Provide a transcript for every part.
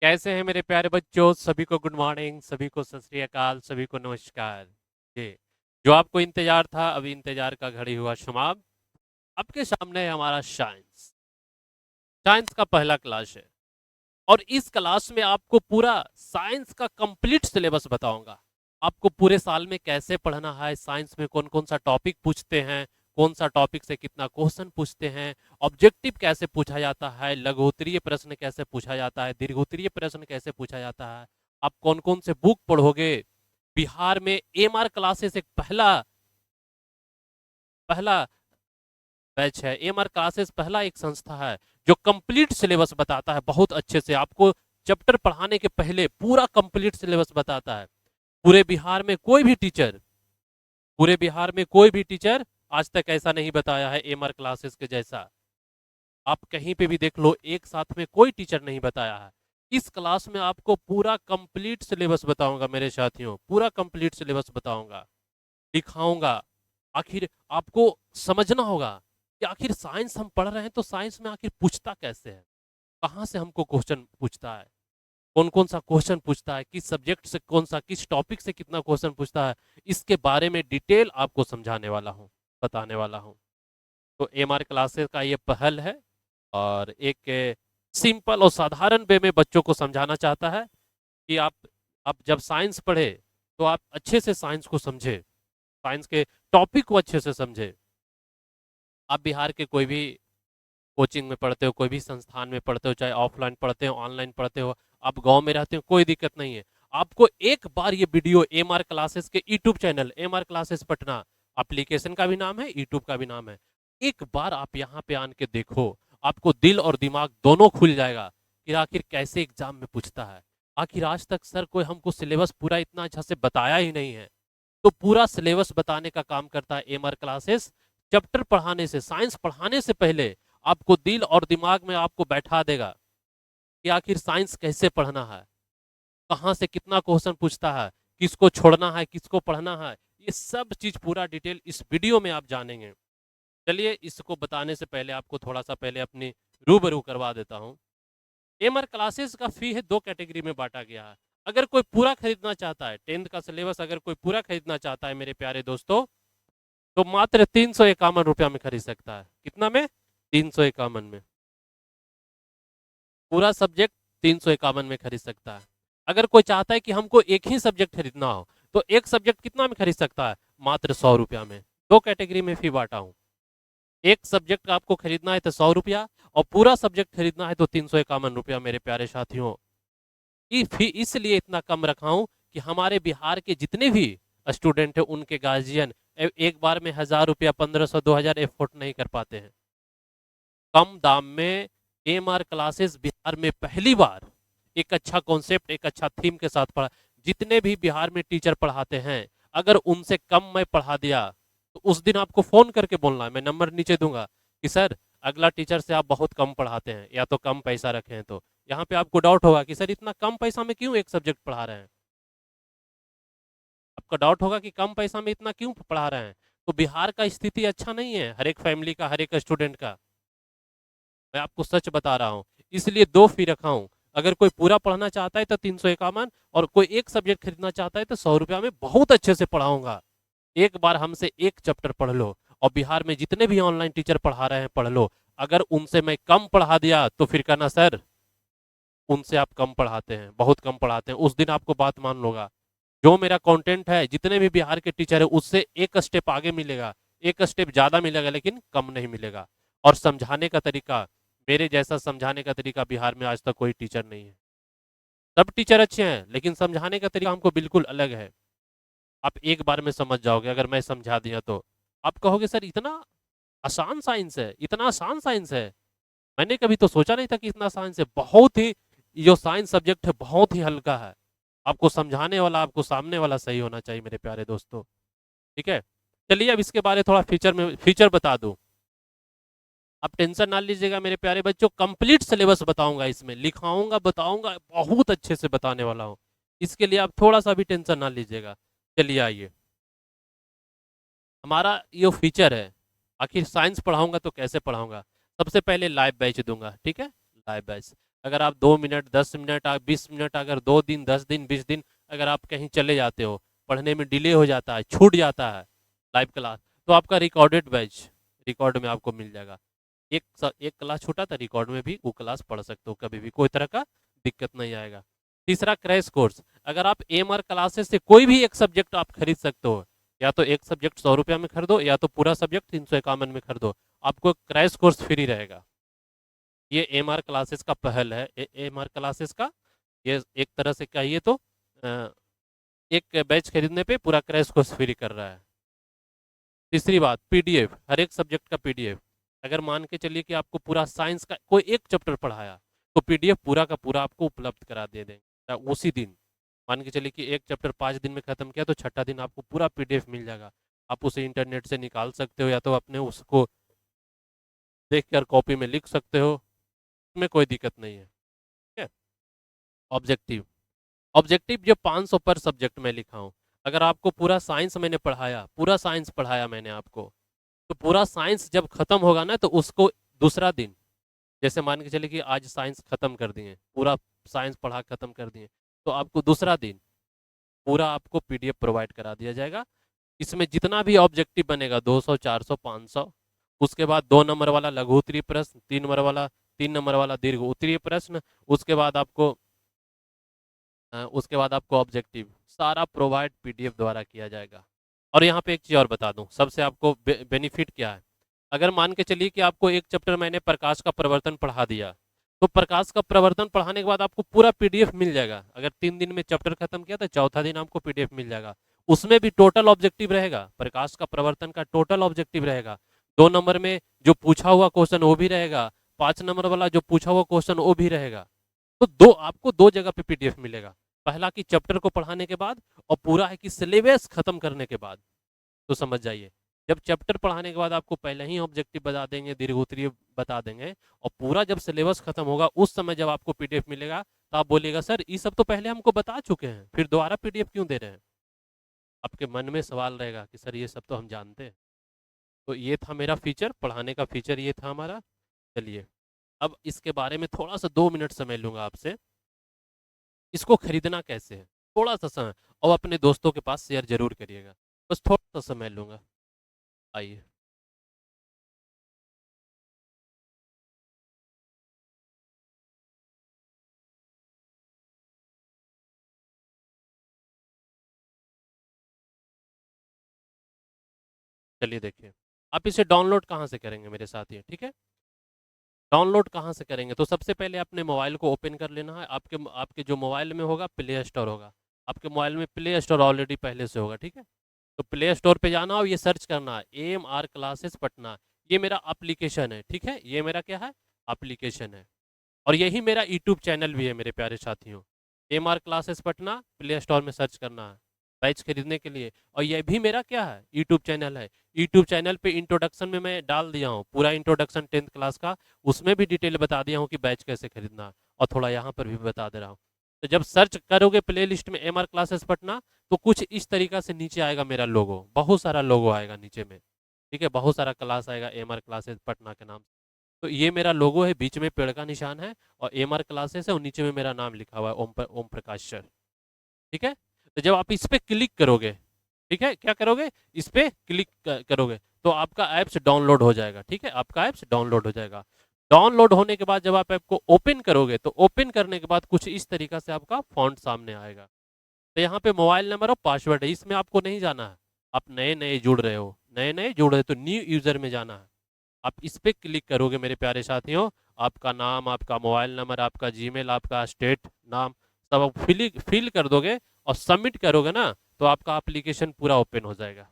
कैसे हैं मेरे प्यारे बच्चों? सभी को गुड मॉर्निंग, सभी को सत श्री अकाल, सभी को नमस्कार। जी, जो आपको इंतजार था, अभी इंतजार का घड़ी हुआ समाप्त। आपके सामने है हमारा साइंस। साइंस का पहला क्लास है और इस क्लास में आपको पूरा साइंस का कंप्लीट सिलेबस बताऊंगा। आपको पूरे साल में कैसे पढ़ना है, साइंस में कौन कौन सा टॉपिक पूछते हैं, कौन सा टॉपिक से कितना क्वेश्चन पूछते हैं, ऑब्जेक्टिव कैसे पूछा जाता है, लघुत्तरीय प्रश्न कैसे पूछा जाता है, दीर्घोत्तरीय प्रश्न कैसे पूछा जाता है, आप कौन कौन से बुक पढ़ोगे। बिहार में एमआर क्लासेस एक पहला पहला बैच है। एमआर क्लासेस पहला एक संस्था है जो कंप्लीट सिलेबस बताता है बहुत अच्छे से। आपको चैप्टर पढ़ाने के पहले पूरा कंप्लीट सिलेबस बताता है। पूरे बिहार में कोई भी टीचर पूरे बिहार में कोई भी टीचर आज तक ऐसा नहीं बताया है एमआर क्लासेस के जैसा। आप कहीं पे भी देख लो, एक साथ में कोई टीचर नहीं बताया है। इस क्लास में आपको पूरा कंप्लीट सिलेबस बताऊंगा मेरे साथियों, पूरा कंप्लीट सिलेबस बताऊंगा, दिखाऊंगा। आखिर आपको समझना होगा कि आखिर साइंस हम पढ़ रहे हैं तो साइंस में आखिर पूछता कैसे है, कहाँ से हमको क्वेश्चन पूछता है, कौन कौन सा क्वेश्चन पूछता है, किस सब्जेक्ट से कौन सा, किस टॉपिक से कितना क्वेश्चन पूछता है। इसके बारे में डिटेल आपको समझाने वाला हूँ, बताने वाला हूँ। तो एमआर क्लासेस का ये पहल है और एक सिंपल और साधारण वे में बच्चों को समझाना चाहता है कि आप जब साइंस पढ़े तो आप अच्छे से साइंस को समझे, साइंस के टॉपिक को अच्छे से समझे। आप बिहार के कोई भी कोचिंग में पढ़ते हो, कोई भी संस्थान में पढ़ते हो, चाहे ऑफलाइन पढ़ते हो, ऑनलाइन पढ़ते हो, आप गांव में रहते हो, कोई दिक्कत नहीं है। आपको एक बार ये वीडियो एमआर क्लासेस के YouTube channel MR classes Patna, application का भी नाम है, यूट्यूब का भी नाम है, एक बार आप यहाँ पे आन के देखो। आपको दिल और दिमाग दोनों खुल जाएगा कि आखिर कैसे एग्जाम में पूछता है। आखिर आज तक सर कोई हमको सिलेबस पूरा इतना अच्छा से बताया ही नहीं है। तो पूरा सिलेबस बताने का काम करता है एमआर क्लासेस। चैप्टर पढ़ाने से, साइंस पढ़ाने से पहले आपको दिल और दिमाग में आपको बैठा देगा कि आखिर साइंस कैसे पढ़ना है, कहाँ से कितना क्वेश्चन पूछता है, किसको छोड़ना है, किसको पढ़ना है। ये सब चीज पूरा डिटेल इस वीडियो में आप जानेंगे। चलिए, इसको बताने से पहले आपको थोड़ा सा पहले अपनी रूबरू करवा देता हूँ। एमआर क्लासेस का फी है, दो कैटेगरी में बांटा गया है। अगर कोई पूरा खरीदना चाहता है, 10th का सिलेबस अगर कोई पूरा खरीदना चाहता है मेरे प्यारे दोस्तों, तो मात्र 351 रुपया में खरीद सकता है। कितना में? 351 में पूरा सब्जेक्ट 351 में खरीद सकता है। अगर कोई चाहता है कि हमको एक ही सब्जेक्ट खरीदना हो, तो एक सब्जेक्ट कितना में खरीद सकता है? मात्र 100 रुपया में। दो कैटेगरी में फी बांटा हूँ। एक सब्जेक्ट आपको खरीदना है तो 100 रुपया, और पूरा सब्जेक्ट खरीदना है तो 351 रुपया मेरे प्यारे साथियों। ये फी इसलिए इतना कम रखा हूं कि हमारे बिहार के जितने भी स्टूडेंट हैं उनके गार्जियन एक बार में 1000 रुपया, 1500, 2000 एफोर्ड नहीं कर पाते हैं। कम दाम में एमआर क्लासेस बिहार में पहली बार एक अच्छा कॉन्सेप्ट, एक अच्छा थीम के साथ पढ़ा। जितने भी बिहार में टीचर पढ़ाते हैं, अगर उनसे कम मैं पढ़ा दिया तो उस दिन आपको फोन करके बोलना है, मैं नंबर नीचे दूंगा कि सर अगला टीचर से आप बहुत कम पढ़ाते हैं या तो कम पैसा रखे हैं। तो यहाँ पे आपको डाउट होगा कि सर इतना कम पैसा में क्यों एक सब्जेक्ट पढ़ा रहे हैं। आपका डाउट होगा कि कम पैसा में इतना क्यों पढ़ा रहे हैं। तो बिहार का स्थिति अच्छा नहीं है, हर एक फैमिली का, हर एक स्टूडेंट का। मैं आपको सच बता रहा हूँ, इसलिए दो फी रखा हूँ। अगर कोई पूरा पढ़ना चाहता है तो 351, और कोई एक सब्जेक्ट खरीदना चाहता है तो 100 रुपया में बहुत अच्छे से पढ़ाऊंगा। एक बार हमसे एक चैप्टर पढ़ लो, और बिहार में जितने भी ऑनलाइन टीचर पढ़ा रहे हैं पढ़ लो। अगर उनसे मैं कम पढ़ा दिया तो फिर कहना सर उनसे आप कम पढ़ाते हैं, बहुत कम पढ़ाते हैं, उस दिन आपको बात मान लोगा। जो मेरा कंटेंट है, जितने भी बिहार के टीचर है उससे एक स्टेप आगे मिलेगा, एक स्टेप ज्यादा मिलेगा, लेकिन कम नहीं मिलेगा। और समझाने का तरीका, मेरे जैसा समझाने का तरीका बिहार में आज तक कोई टीचर नहीं है। सब टीचर अच्छे हैं लेकिन समझाने का तरीका हमको बिल्कुल अलग है। आप एक बार में समझ जाओगे अगर मैं समझा दिया तो। आप कहोगे सर इतना आसान साइंस है, इतना आसान साइंस है, मैंने कभी तो सोचा नहीं था कि इतना साइंस है। बहुत ही, जो साइंस सब्जेक्ट है बहुत ही हल्का है। आपको समझाने वाला, आपको सामने वाला सही होना चाहिए मेरे प्यारे दोस्तों। ठीक है, चलिए अब इसके बारे में थोड़ा फीचर बता दूं। आप टेंशन ना लीजिएगा मेरे प्यारे बच्चों, कंप्लीट सिलेबस बताऊंगा, इसमें लिखाऊंगा, बताऊंगा, बहुत अच्छे से बताने वाला हूँ। इसके लिए आप थोड़ा सा भी टेंशन ना लीजिएगा। चलिए आइए, हमारा ये फीचर है। आखिर साइंस पढ़ाऊंगा तो कैसे पढ़ाऊंगा? सबसे पहले लाइव बैच दूंगा, ठीक है, लाइव बैच। अगर आप 2 मिनट 10 मिनट 20 मिनट अगर 2 दिन 10 दिन 20 दिन अगर आप कहीं चले जाते हो, पढ़ने में डिले हो जाता है, छूट जाता है लाइव क्लास, तो आपका रिकॉर्डेड बैच रिकॉर्ड में आपको मिल जाएगा। एक क्लास छूटा था रिकॉर्ड में भी वो क्लास पढ़ सकते हो, कभी भी कोई तरह का दिक्कत नहीं आएगा। तीसरा क्रैश कोर्स, अगर आप एमआर क्लासेस से कोई भी एक सब्जेक्ट आप खरीद सकते हो, या तो एक सब्जेक्ट 100 रुपया में खरीदो या तो पूरा सब्जेक्ट 351 में खरीदो, आपको क्रैश कोर्स फ्री रहेगा। ये एमआर क्लासेस का पहल है, एमआर क्लासेस का ये एक तरह से कहिए तो अ, एक बैच खरीदने पे पूरा क्रैश कोर्स फ्री कर रहा है। तीसरी बात, पीडीएफ, हर एक सब्जेक्ट का पीडीएफ। अगर मान के चलिए कि आपको पूरा साइंस का कोई एक चैप्टर पढ़ाया, तो पीडीएफ पूरा का पूरा आपको उपलब्ध करा दे देंगे उसी दिन। मान के चलिए कि एक चैप्टर 5 दिन में खत्म किया तो छठा दिन आपको पूरा पीडीएफ मिल जाएगा। आप उसे इंटरनेट से निकाल सकते हो या तो अपने उसको देख कर कॉपी में लिख सकते हो, उसमें कोई दिक्कत नहीं है। ठीक है। ऑब्जेक्टिव, ऑब्जेक्टिव जो 500 पर सब्जेक्ट में लिखा हूँ। अगर आपको पूरा साइंस मैंने पढ़ाया, पूरा साइंस पढ़ाया मैंने आपको, तो पूरा साइंस जब खत्म होगा ना तो उसको दूसरा दिन, जैसे मान के चलिए कि आज साइंस खत्म कर दिए, पूरा साइंस पढ़ा खत्म कर दिए, तो आपको दूसरा दिन पूरा आपको पीडीएफ प्रोवाइड करा दिया जाएगा। इसमें जितना भी ऑब्जेक्टिव बनेगा 200 400 500, उसके बाद 2 नंबर वाला लघु उत्तरीय प्रश्न, 3 नंबर वाला दीर्घ उत्तरीय प्रश्न, उसके बाद आपको उसके बाद आपको ऑब्जेक्टिव सारा प्रोवाइड पीडीएफ द्वारा किया जाएगा। और यहाँ पे एक चीज़ और बता दूं, सबसे आपको बेनिफिट क्या है। अगर मान के चलिए कि आपको एक चैप्टर मैंने प्रकाश का प्रवर्तन पढ़ा दिया, तो प्रकाश का प्रवर्तन पढ़ाने के बाद आपको पूरा पीडीएफ मिल जाएगा। अगर 3 दिन में चैप्टर खत्म किया तो चौथा दिन आपको पीडीएफ मिल जाएगा। उसमें भी टोटल ऑब्जेक्टिव रहेगा, प्रकाश का प्रवर्तन का टोटल ऑब्जेक्टिव रहेगा। 2 नंबर में जो पूछा हुआ क्वेश्चन वो भी रहेगा, 5 नंबर वाला जो पूछा हुआ क्वेश्चन वो भी रहेगा। तो आपको 2 जगह पे पीडीएफ मिलेगा, पहला कि चैप्टर को पढ़ाने के बाद, और पूरा है कि सिलेबस खत्म करने के बाद। तो समझ जाइए, जब चैप्टर पढ़ाने के बाद आपको पहले ही ऑब्जेक्टिव बता देंगे, दीर्घोत्तरीय बता देंगे, और पूरा जब सिलेबस खत्म होगा उस समय जब आपको पीडीएफ मिलेगा, तो आप बोलिएगा सर ये सब तो पहले हमको बता चुके हैं, फिर दोबारा पीडीएफ क्यों दे रहे हैं। आपके मन में सवाल रहेगा कि सर ये सब तो हम जानते हैं। तो ये था मेरा फीचर, पढ़ाने का फीचर ये था हमारा। चलिए अब इसके बारे में थोड़ा सा 2 मिनट समय लूंगा आपसे। इसको खरीदना कैसे है, थोड़ा सा समय, और अपने दोस्तों के पास शेयर जरूर करिएगा। बस थोड़ा सा समय लूंगा, आइए। चलिए देखिए, आप इसे डाउनलोड कहाँ से करेंगे मेरे साथ ही, ठीक है। डाउनलोड कहाँ से करेंगे, तो सबसे पहले अपने मोबाइल को ओपन कर लेना है। आपके आपके जो मोबाइल में होगा प्ले स्टोर होगा, आपके मोबाइल में प्ले स्टोर ऑलरेडी पहले से होगा, ठीक है। तो प्ले स्टोर पे जाना और ये सर्च करना है AMR क्लासेस पटना। ये मेरा एप्लीकेशन है, ठीक है, ये मेरा क्या है, एप्लीकेशन है। और यही मेरा यूट्यूब चैनल भी है मेरे प्यारे साथियों। AMR classes Patna play store में सर्च करना है बैच खरीदने के लिए। और यह भी मेरा क्या है, यूट्यूब चैनल है। यूट्यूब चैनल पे इंट्रोडक्शन में मैं डाल दिया हूँ पूरा इंट्रोडक्शन 10th क्लास का, उसमें भी डिटेल बता दिया हूँ कि बैच कैसे खरीदना, और थोड़ा यहाँ पर भी बता दे रहा हूँ। तो जब सर्च करोगे प्ले लिस्ट में AMR क्लासेस पटना, तो कुछ इस तरीका से नीचे आएगा मेरा लोगो, बहुत सारा लोगो आएगा नीचे में, ठीक है, बहुत सारा क्लास आएगा AMR क्लासेस पटना के नाम। तो ये मेरा लोगो है, बीच में पेड़ का निशान है, और AMR क्लासेस है, और नीचे में मेरा नाम लिखा हुआ है ओम प्रकाश सर, ठीक है। तो जब आप इस पे क्लिक करोगे, ठीक है, क्या करोगे, इस पे क्लिक करोगे, तो आपका ऐप्स डाउनलोड हो जाएगा, ठीक है, आपका ऐप्स डाउनलोड हो जाएगा। डाउनलोड होने के बाद जब आप ऐप को ओपन करोगे, तो ओपन करने के बाद कुछ इस तरीका से आपका फॉन्ट सामने आएगा। तो यहाँ पे मोबाइल नंबर और पासवर्ड है, इसमें आपको नहीं जाना है। आप नए नए जुड़ रहे हो, नए नए जुड़ रहे हो, तो न्यू यूजर में जाना है। आप इस पे क्लिक करोगे मेरे प्यारे साथियों, आपका नाम, आपका मोबाइल नंबर, आपका जीमेल, आपका स्टेट नाम सब आप फिल कर दोगे और सबमिट करोगे ना, तो आपका एप्लीकेशन पूरा ओपन हो जाएगा।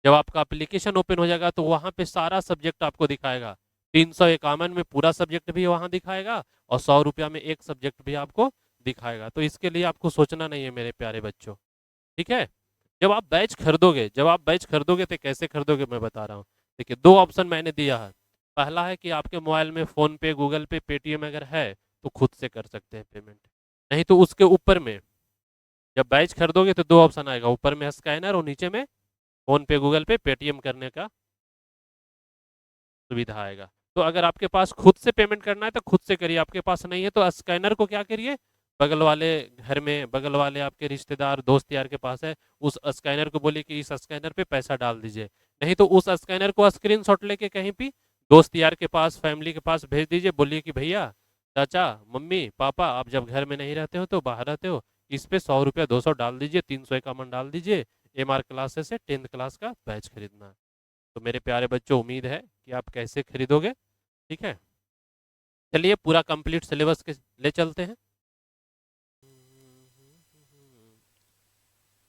जब आपका एप्लीकेशन ओपन हो जाएगा तो वहाँ पे सारा सब्जेक्ट आपको दिखाएगा। 351 में पूरा सब्जेक्ट भी वहाँ दिखाएगा, और 100 रुपया में एक सब्जेक्ट भी आपको दिखाएगा। तो इसके लिए आपको सोचना नहीं है मेरे प्यारे बच्चों, ठीक है। जब आप बैच खरीदोगे तो कैसे खरीदोगे मैं बता रहा हूँ। देखिए 2 ऑप्शन मैंने दिया है। पहला है कि आपके मोबाइल में फोन पे, गूगल पे, पेटीएम अगर है तो खुद से कर सकते हैं पेमेंट, नहीं तो उसके ऊपर में जब बैच खरीदोगे तो 2 ऑप्शन आएगा, ऊपर में स्कैनर और नीचे में फोन पे, गूगल पे, पेटीएम करने का सुविधा आएगा। तो अगर आपके पास खुद से पेमेंट करना है तो खुद से करिए, आपके पास नहीं है तो स्कैनर को क्या करिए, बगल वाले घर में, बगल वाले आपके रिश्तेदार दोस्त यार के पास है, उस स्कैनर को बोलिए कि इस स्कैनर पे पैसा डाल दीजिए। नहीं तो उस स्कैनर को स्क्रीनशॉट लेके कहीं भी दोस्त यार के पास, फैमिली के पास भेज दीजिए, बोलिए कि भैया, चाचा, मम्मी, पापा, आप जब घर में नहीं रहते हो तो बाहर रहते हो, इस पे 100 रुपया 200 डाल दीजिए, 351 डाल दीजिए, MR क्लासेस से 10th क्लास का बैच खरीदना है। तो मेरे प्यारे बच्चों, उम्मीद है कि आप कैसे खरीदोगे। ठीक है, चलिए पूरा कंप्लीट सिलेबस के ले चलते हैं।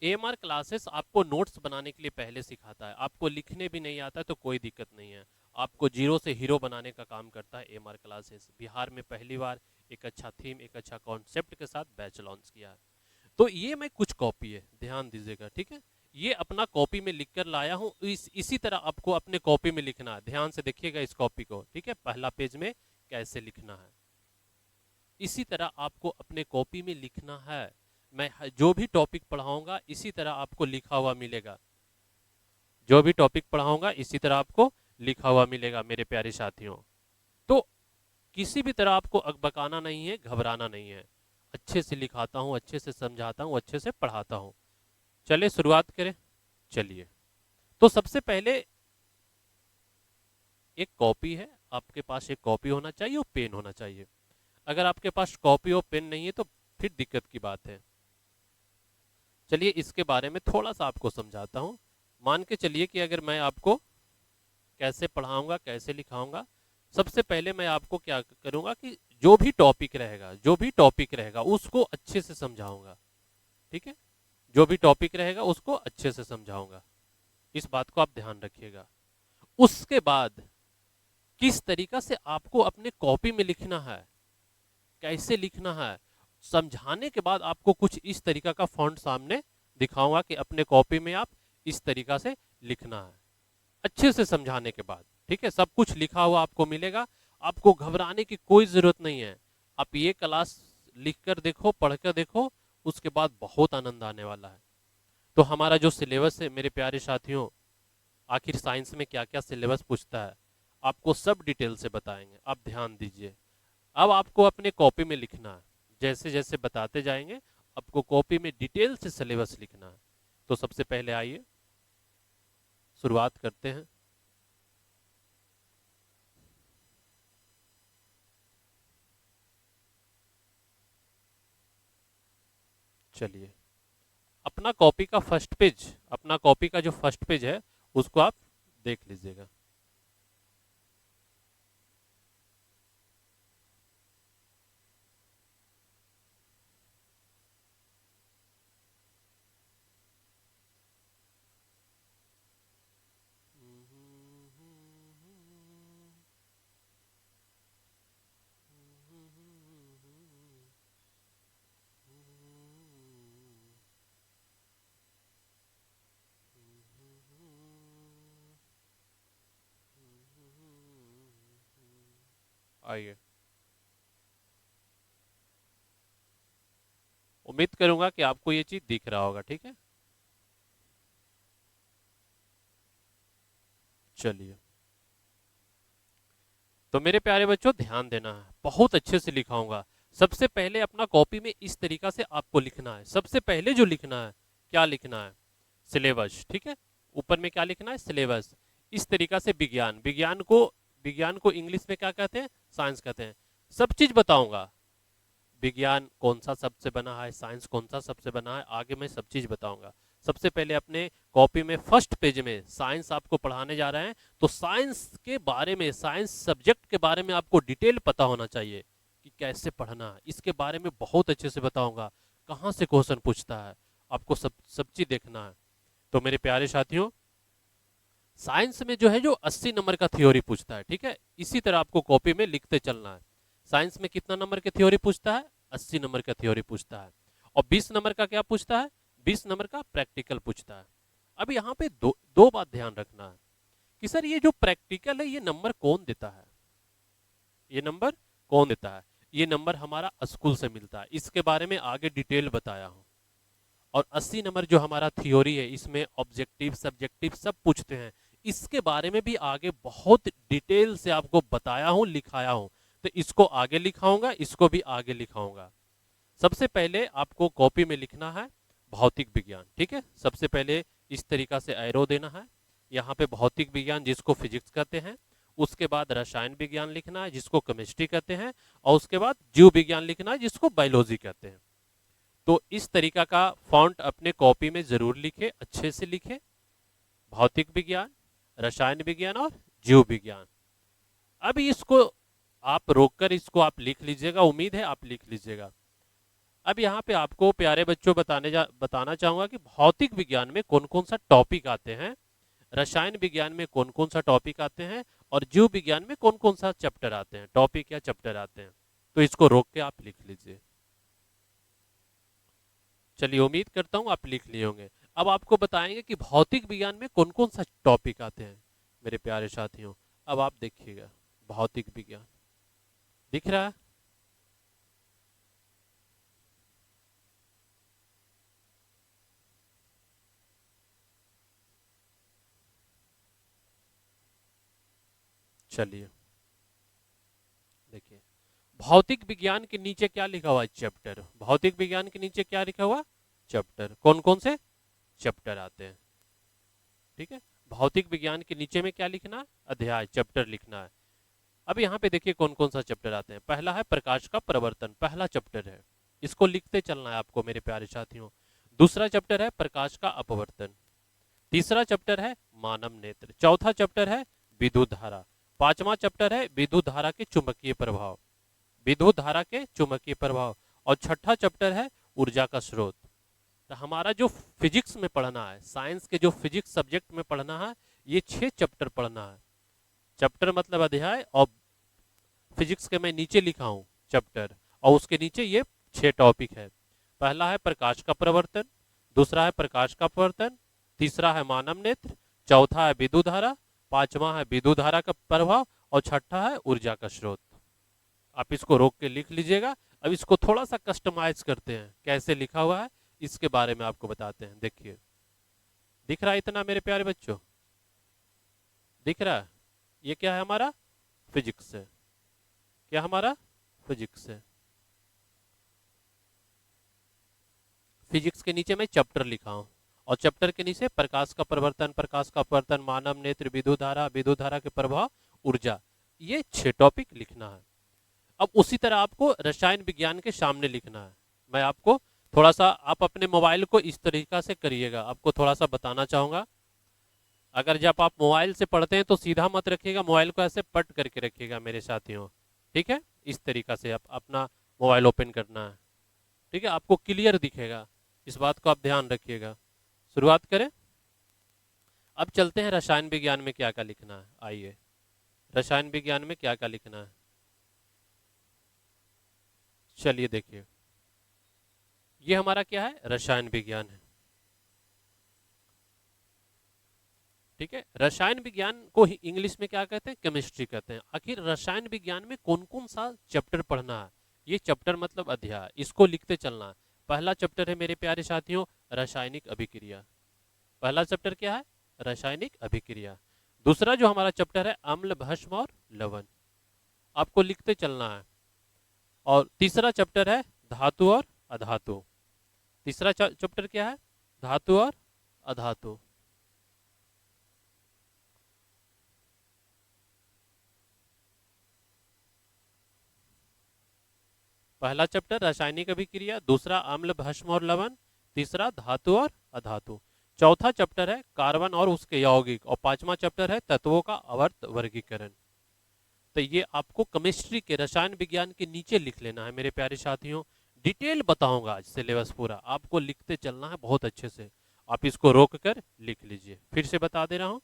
AMR क्लासेस आपको नोट्स बनाने के लिए पहले सिखाता है, आपको लिखने भी नहीं आता है तो कोई दिक्कत नहीं है, आपको जीरो से हीरो बनाने का काम करता है AMR क्लासेस। बिहार में पहली बार एक अच्छा थीम, एक अच्छा कॉन्सेप्ट के साथ बैच लॉन्च किया है। तो ये मैं कुछ कॉपी है, ध्यान दीजिएगा, ठीक है, ये अपना कॉपी में लिख कर लाया हूँ, इसी तरह आपको अपने कॉपी में लिखना है। ध्यान से देखिएगा इस कॉपी को, ठीक है, पहला पेज में कैसे लिखना है, इसी तरह आपको अपने कॉपी में लिखना है। मैं जो भी टॉपिक पढ़ाऊंगा इसी तरह आपको लिखा हुआ मिलेगा, जो भी टॉपिक पढ़ाऊंगा इसी तरह आपको लिखा हुआ मिलेगा मेरे प्यारे साथियों। तो किसी भी तरह आपको अकबकाना नहीं है, घबराना नहीं है, अच्छे से लिखाता हूँ, अच्छे से समझाता हूँ, अच्छे से पढ़ाता हूँ। चलिए शुरुआत करें। चलिए, तो सबसे पहले एक कॉपी है, आपके पास एक कॉपी होना चाहिए और पेन होना चाहिए। अगर आपके पास कॉपी और पेन नहीं है तो फिर दिक्कत की बात है। चलिए इसके बारे में थोड़ा सा आपको समझाता हूँ। मान के चलिए कि अगर मैं आपको कैसे पढ़ाऊंगा, कैसे लिखाऊंगा, सबसे पहले मैं आपको क्या करूंगा कि जो भी टॉपिक रहेगा, जो भी टॉपिक रहेगा उसको अच्छे से समझाऊंगा। ठीक है, जो भी टॉपिक रहेगा उसको अच्छे से समझाऊंगा, इस बात को आप ध्यान रखिएगा। उसके बाद किस तरीका से आपको अपने कॉपी में लिखना है, कैसे लिखना है, समझाने के बाद आपको कुछ इस तरीका का फॉन्ट सामने दिखाऊंगा कि अपने कॉपी में आप इस तरीका से लिखना है, अच्छे से समझाने के बाद। ठीक है, सब कुछ लिखा हुआ आपको मिलेगा, आपको घबराने की कोई जरूरत नहीं है। आप ये क्लास लिख कर देखो, पढ़ कर देखो, उसके बाद बहुत आनंद आने वाला है। तो हमारा जो सिलेबस है मेरे प्यारे साथियों, आखिर साइंस में क्या क्या सिलेबस पूछता है आपको सब डिटेल से बताएंगे, आप ध्यान दीजिए। अब आपको अपने कॉपी में लिखना है, जैसे जैसे बताते जाएंगे आपको कॉपी में डिटेल से सिलेबस लिखना है। तो सबसे पहले आइए शुरुआत करते हैं। चलिए, अपना कॉपी का फर्स्ट पेज, अपना कॉपी का जो फर्स्ट पेज है उसको आप देख लीजिएगा। आइए, उम्मीद करूंगा कि आपको ये चीज दिख रहा होगा। ठीक है, चलिए, तो मेरे प्यारे बच्चों ध्यान देना है, बहुत अच्छे से लिखाऊंगा। सबसे पहले अपना कॉपी में इस तरीका से आपको लिखना है। सबसे पहले जो लिखना है, क्या लिखना है, सिलेबस। ठीक है, ऊपर में क्या लिखना है, सिलेबस। इस तरीका से विज्ञान, विज्ञान को इंग्लिश में क्या कहते हैं, साइंस कहते हैं। सब चीज बताऊंगा, विज्ञान कौन सा सबसे बना है, साइंस कौन सा सबसे बना है, आगे मैं सब चीज बताऊंगा। सबसे पहले अपने कॉपी में फर्स्ट पेज में साइंस आपको पढ़ाने जा रहे हैं, तो साइंस के बारे में, साइंस सब्जेक्ट के बारे में आपको डिटेल पता होना चाहिए कि कैसे पढ़ना है। इसके बारे में बहुत अच्छे से बताऊंगा, कहाँ से क्वेश्चन पूछता है, आपको सब चीज देखना है। तो मेरे प्यारे साथियों, साइंस में जो है जो 80 नंबर का थ्योरी पूछता है, ठीक है, इसी तरह आपको कॉपी में लिखते चलना है। साइंस में कितना नंबर के थ्योरी पूछता है, 80 नंबर का थ्योरी पूछता है। और 20 नंबर का क्या पूछता है, 20 नंबर का प्रैक्टिकल पूछता है। अब यहाँ पे दो बात ध्यान रखना है कि सर ये जो प्रैक्टिकल है ये नंबर कौन देता है, ये नंबर कौन देता है, ये नंबर हमारा स्कूल से मिलता है, इसके बारे में आगे डिटेल बताया हूँ। और 80 नंबर जो हमारा थ्योरी है इसमें ऑब्जेक्टिव सब्जेक्टिव सब पूछते हैं, इसके बारे में भी आगे बहुत डिटेल से आपको बताया हूं, लिखाया हूं। तो इसको आगे लिखाऊंगा, इसको भी आगे लिखाऊंगा। सबसे पहले आपको कॉपी में लिखना है भौतिक विज्ञान, ठीक है। सबसे पहले इस तरीका से एरो देना है, यहाँ पे भौतिक विज्ञान जिसको फिजिक्स कहते हैं। उसके बाद रसायन विज्ञान लिखना है जिसको केमिस्ट्री कहते हैं। और उसके बाद जीव विज्ञान लिखना है जिसको बायोलॉजी कहते हैं। तो इस तरीका का फॉन्ट अपने कॉपी में जरूर लिखे, अच्छे से लिखे। भौतिक विज्ञान, रसायन विज्ञान और जीव विज्ञान। अभी इसको आप रोककर इसको आप लिख लीजिएगा, उम्मीद है आप लिख लीजिएगा। अब यहाँ पे आपको प्यारे बच्चों बताना चाहूंगा कि भौतिक विज्ञान में कौन कौन सा टॉपिक आते हैं, रसायन विज्ञान में कौन कौन सा टॉपिक आते हैं, और जीव विज्ञान में कौन कौन सा चैप्टर आते हैं, टॉपिक या चैप्टर आते हैं। तो इसको रोक के आप लिख लीजिए। चलिए, उम्मीद करता हूं आप लिख लिए होंगे। अब आपको बताएंगे कि भौतिक विज्ञान में कौन कौन सा टॉपिक आते हैं मेरे प्यारे साथियों। अब आप देखिएगा, भौतिक विज्ञान दिख रहा है। चलिए देखिए, भौतिक विज्ञान के नीचे क्या लिखा हुआ है, चैप्टर। भौतिक विज्ञान के नीचे क्या लिखा हुआ, चैप्टर। कौन कौन से चैप्टर आते हैं, ठीक है। भौतिक विज्ञान के नीचे में क्या लिखना है, अध्याय, चैप्टर लिखना है। अब यहाँ पे देखिए कौन कौन सा चैप्टर आते हैं। पहला है प्रकाश का प्रवर्तन, पहला चैप्टर है, इसको लिखते चलना है आपको मेरे प्यारे साथियों। दूसरा चैप्टर है प्रकाश का अपवर्तन। तीसरा चैप्टर है मानव नेत्र। चौथा चैप्टर है विद्युत धारा। पांचवा चैप्टर है विद्युत धारा के चुंबकीय प्रभाव, विद्युत धारा के चुंबकीय प्रभाव। और छठा चैप्टर है ऊर्जा का स्रोत। तो हमारा जो फिजिक्स में पढ़ना है, साइंस के जो फिजिक्स सब्जेक्ट में पढ़ना है, ये 6 चैप्टर पढ़ना है। चैप्टर मतलब अध्याय, और फिजिक्स के मैं नीचे लिखा हूं चैप्टर, और उसके नीचे ये 6 टॉपिक है। पहला है प्रकाश का प्रवर्तन, दूसरा है प्रकाश का अपवर्तन, तीसरा है मानव नेत्र, चौथा है विद्युत धारा, पांचवा है विद्युत धारा का प्रभाव, और छठा है ऊर्जा का स्रोत। आप इसको रोक के लिख लीजिएगा। अब इसको थोड़ा सा कस्टमाइज करते हैं, कैसे लिखा हुआ है इसके बारे में आपको बताते हैं। देखिए, दिख रहा है इतना मेरे प्यारे बच्चों, दिख रहा है। ये क्या है, हमारा फिजिक्स है। क्या हमारा फिजिक्स है। फिजिक्स के नीचे मैं चैप्टर लिखा हूं, और चैप्टर के नीचे प्रकाश का प्रवर्तन, प्रकाश का अपवर्तन, मानव नेत्र, विद्युत धारा, विद्युत धारा के प्रभाव, ऊर्जा। ये 6 टॉपिक लिखना है। अब उसी तरह आपको रसायन विज्ञान के सामने लिखना है। मैं आपको थोड़ा सा, आप अपने मोबाइल को इस तरीका से करिएगा, आपको थोड़ा सा बताना चाहूंगा। अगर जब आप मोबाइल से पढ़ते हैं तो सीधा मत रखिएगा, मोबाइल को ऐसे पट करके रखिएगा मेरे साथियों, ठीक है। इस तरीका से आप अपना मोबाइल ओपन करना है, ठीक है, आपको क्लियर दिखेगा। इस बात को आप ध्यान रखिएगा। शुरुआत करें। अब चलते हैं रसायन विज्ञान में क्या क्या लिखना है। आइए, रसायन विज्ञान में क्या क्या लिखना है। चलिए देखिए, ये हमारा क्या है, रसायन विज्ञान है, ठीक है। रसायन विज्ञान को ही इंग्लिश में क्या कहते हैं, केमिस्ट्री कहते हैं। आखिर रसायन विज्ञान में कौन कौन सा चैप्टर पढ़ना है, ये चैप्टर मतलब अध्याय, इसको लिखते चलना है। पहला चैप्टर है मेरे प्यारे साथियों, रासायनिक अभिक्रिया। पहला चैप्टर क्या है, रासायनिक अभिक्रिया। दूसरा जो हमारा चैप्टर है अम्ल, भस्म और लवण, आपको लिखते चलना है। और तीसरा चैप्टर है धातु और अधातु। तीसरा चैप्टर क्या है, धातु और अधातु। पहला चैप्टर रासायनिक अभिक्रिया, दूसरा अम्ल, भस्म और लवण, तीसरा धातु और अधातु। चौथा चैप्टर है कार्बन और उसके यौगिक, और पांचवा चैप्टर है तत्वों का आवर्त वर्गीकरण। तो ये आपको केमिस्ट्री के, रसायन विज्ञान के नीचे लिख लेना है मेरे प्यारे साथियों। डिटेल बताऊंगा आज सिलेबस पूरा, आपको लिखते चलना है बहुत अच्छे से। आप इसको रोक कर लिख लीजिए। फिर से बता दे रहा हूँ,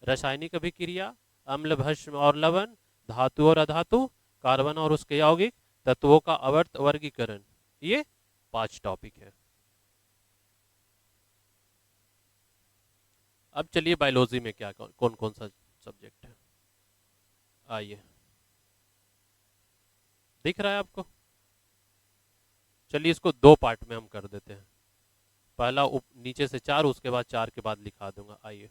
रासायनिक अभिक्रिया, अम्ल, भस्म और लवण, धातु और अधातु, कार्बन और उसके यौगिक, तत्वों का आवर्त वर्गीकरण, ये 5 टॉपिक है। अब चलिए बायोलॉजी में क्या कौन कौन सा सब्जेक्ट है। आइए, दिख रहा है आपको। चलिए इसको 2 पार्ट में हम कर देते हैं। पहला नीचे से 4, उसके बाद 4 के बाद लिखा दूंगा। आइए,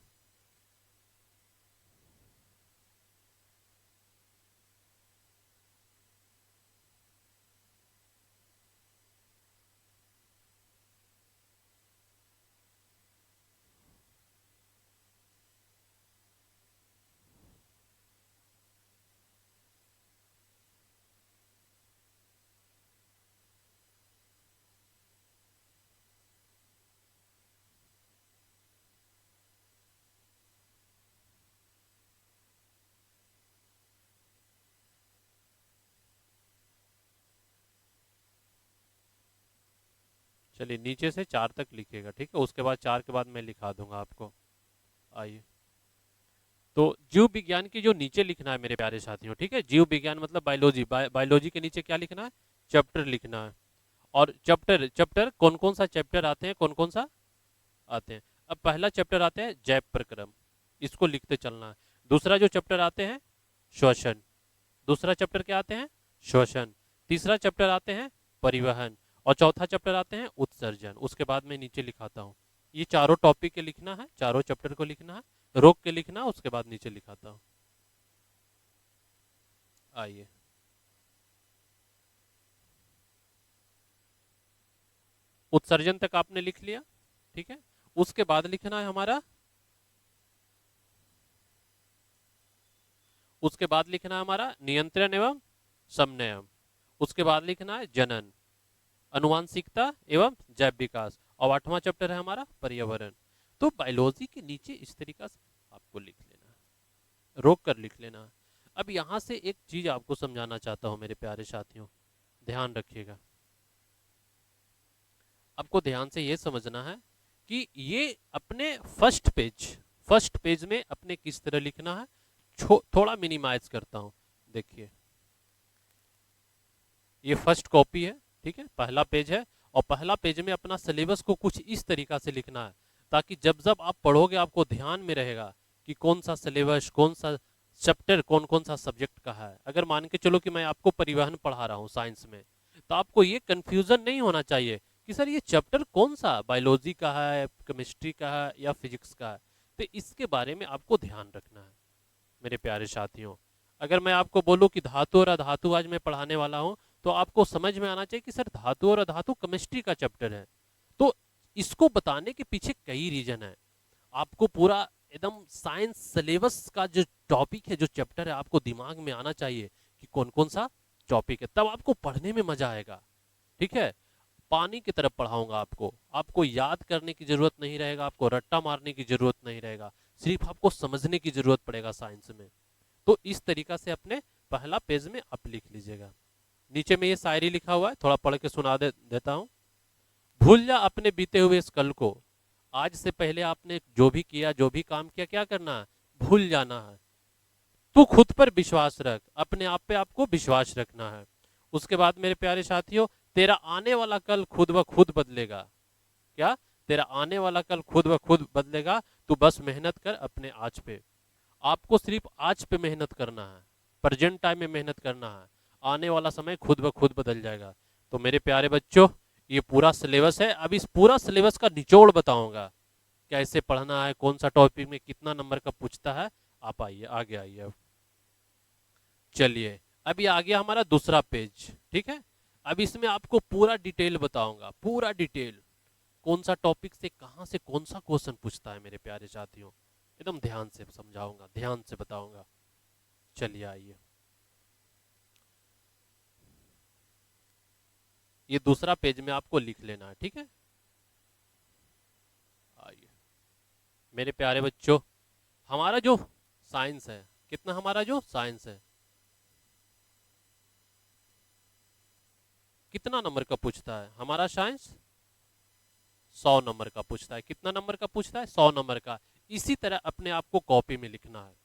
चलिए नीचे से 4 तक लिखिएगा, ठीक है, उसके बाद 4 के बाद मैं लिखा दूंगा आपको। आइए, तो जीव विज्ञान की जो नीचे लिखना है मेरे प्यारे साथियों, ठीक है, जीव विज्ञान मतलब बायोलॉजी, बायोलॉजी के नीचे क्या लिखना है, चैप्टर लिखना है। और चैप्टर चैप्टर कौन कौन सा चैप्टर आते हैं, कौन कौन सा आते हैं। अब पहला चैप्टर आते हैं जैव प्रक्रम, इसको लिखते चलना है। दूसरा जो चैप्टर आते हैं श्वसन, दूसरा चैप्टर क्या आते हैं, श्वसन। तीसरा चैप्टर आते हैं परिवहन, और चौथा चैप्टर आते हैं उत्सर्जन। उसके बाद मैं नीचे लिखाता हूँ, ये चारों टॉपिक के लिखना है, चारों चैप्टर को लिखना है, रोक के लिखना है, उसके बाद नीचे लिखाता हूँ। आइए, उत्सर्जन तक आपने लिख लिया, ठीक है। उसके बाद लिखना है हमारा, उसके बाद लिखना है हमारा नियंत्रण एवं समन्वय। उसके बाद लिखना है जनन, अनुवांशिकता एवं जैव विकास, और 8वां चैप्टर है हमारा पर्यावरण। तो बायोलॉजी के नीचे इस तरीका से आपको लिख लेना है, रोक कर लिख लेना है। अब यहां से एक चीज आपको समझाना चाहता हूं मेरे प्यारे साथियों, ध्यान रखिएगा। आपको ध्यान से ये समझना है कि ये अपने फर्स्ट पेज में अपने किस तरह लिखना है। थोड़ा मिनिमाइज करता हूं, देखिए ये फर्स्ट कॉपी है, ठीक है, पहला पेज है, और पहला पेज में अपना सिलेबस को कुछ इस तरीका से लिखना है, ताकि जब जब आप पढ़ोगे आपको ध्यान में रहेगा कि कौन सा सिलेबस, कौन सा चैप्टर, कौन कौन सा सब्जेक्ट का है। अगर मान के चलो कि मैं आपको परिवहन पढ़ा रहा हूँ साइंस में, तो आपको ये कंफ्यूजन नहीं होना चाहिए कि सर ये चैप्टर कौन सा बायोलॉजी का है, केमिस्ट्री का है या फिजिक्स का है। तो इसके बारे में आपको ध्यान रखना है मेरे प्यारे साथियों। अगर मैं आपको बोलूं कि धातु और अधातु आज मैं पढ़ाने वाला हूं, तो आपको समझ में आना चाहिए कि सर धातु और अधातु केमिस्ट्री का चैप्टर है। तो इसको बताने के पीछे कई रीजन है। आपको पूरा एकदम साइंस सिलेबस का जो टॉपिक है, जो चैप्टर है, आपको दिमाग में आना चाहिए कि कौन कौन सा टॉपिक है, तब आपको पढ़ने में मजा आएगा, ठीक है। पानी की तरफ पढ़ाऊंगा आपको, आपको याद करने की जरूरत नहीं रहेगा, आपको रट्टा मारने की जरूरत नहीं रहेगा, सिर्फ आपको समझने की जरूरत पड़ेगा साइंस में। तो इस तरीका से अपने पहला पेज में आप लिख लीजिएगा। नीचे में ये शायरी लिखा हुआ है, थोड़ा पढ़ के सुना देता हूँ। भूल जा अपने बीते हुए इस कल को, आज से पहले आपने जो भी किया, जो भी काम किया, क्या करना है, भूल जाना है। तू खुद पर विश्वास रख, अपने आप पे आपको विश्वास रखना है। उसके बाद मेरे प्यारे साथियों, तेरा आने वाला कल खुद ब खुद बदलेगा। क्या, तेरा आने वाला कल खुद ब खुद बदलेगा, तू बस मेहनत कर अपने आज पे। आपको सिर्फ आज पे मेहनत करना है, प्रेजेंट टाइम में मेहनत करना है, आने वाला समय खुद ब खुद बदल जाएगा। तो मेरे प्यारे बच्चों, ये पूरा सिलेबस है। अब इस पूरा सिलेबस का निचोड़ बताऊंगा, कैसे पढ़ना है, कौन सा टॉपिक में कितना नंबर का पूछता है। आप आइए, आगे आइए। अब चलिए, अब ये आ गया हमारा दूसरा पेज, ठीक है। अब इसमें आपको पूरा डिटेल बताऊंगा, पूरा डिटेल, कौन सा टॉपिक से कहां से कौन सा क्वेश्चन पूछता है मेरे प्यारे साथियों। एकदम ध्यान से समझाऊंगा, ध्यान से बताऊंगा। चलिए आइए, ये दूसरा पेज में आपको लिख लेना है, ठीक है। आइए मेरे प्यारे बच्चों, हमारा जो साइंस है, कितना हमारा जो साइंस है, कितना नंबर का पूछता है हमारा साइंस, 100 नंबर का पूछता है। कितना नंबर का पूछता है, 100 नंबर का। इसी तरह अपने आप को कॉपी में लिखना है।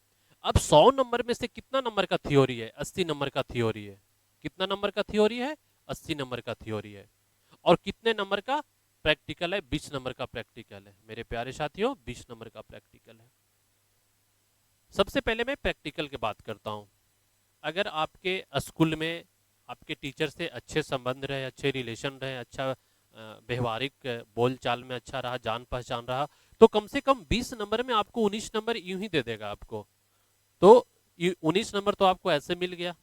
अब 100 नंबर में से कितना नंबर का थ्योरी है, 80 नंबर का थ्योरी है। कितना नंबर का थ्योरी है, 80 नंबर का थ्योरी है। और कितने नंबर का प्रैक्टिकल है, 20 नंबर का प्रैक्टिकल है मेरे प्यारे साथियों, 20 नंबर का प्रैक्टिकल है। सबसे पहले मैं प्रैक्टिकल की बात करता हूं। अगर आपके स्कूल में आपके टीचर से अच्छे संबंध रहे, अच्छे रिलेशन रहे, अच्छा व्यवहारिक बोलचाल में अच्छा रहा, जान पहचान रहा, तो कम से कम 20 नंबर में आपको 19 नंबर यूं ही दे देगा आपको। तो 19 नंबर तो आपको ऐसे मिल गया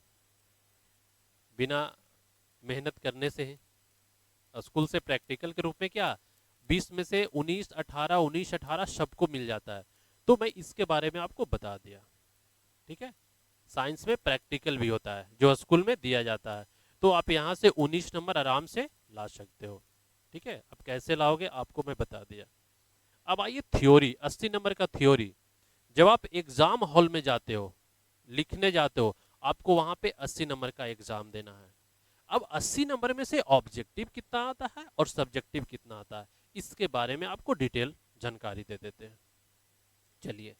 बिना मेहनत करने से ही। स्कूल से प्रैक्टिकल के रूप में क्या 20 में से 19 18 19 18 सबको मिल जाता है। तो मैं इसके बारे में आपको बता दिया, ठीक है। साइंस में प्रैक्टिकल भी होता है जो स्कूल में दिया जाता है, तो आप यहाँ से 19 नंबर आराम से ला सकते हो, ठीक है। अब कैसे लाओगे आपको मैं बता दिया। अब आइए थ्योरी, 80 नंबर का थ्योरी। जब आप एग्जाम हॉल में जाते हो, लिखने जाते हो, आपको वहां पे 80 नंबर का एग्जाम देना है। अब 80 नंबर में से ऑब्जेक्टिव कितना आता है और सब्जेक्टिव कितना आता है, इसके बारे में आपको डिटेल जानकारी दे देते हैं। चलिए,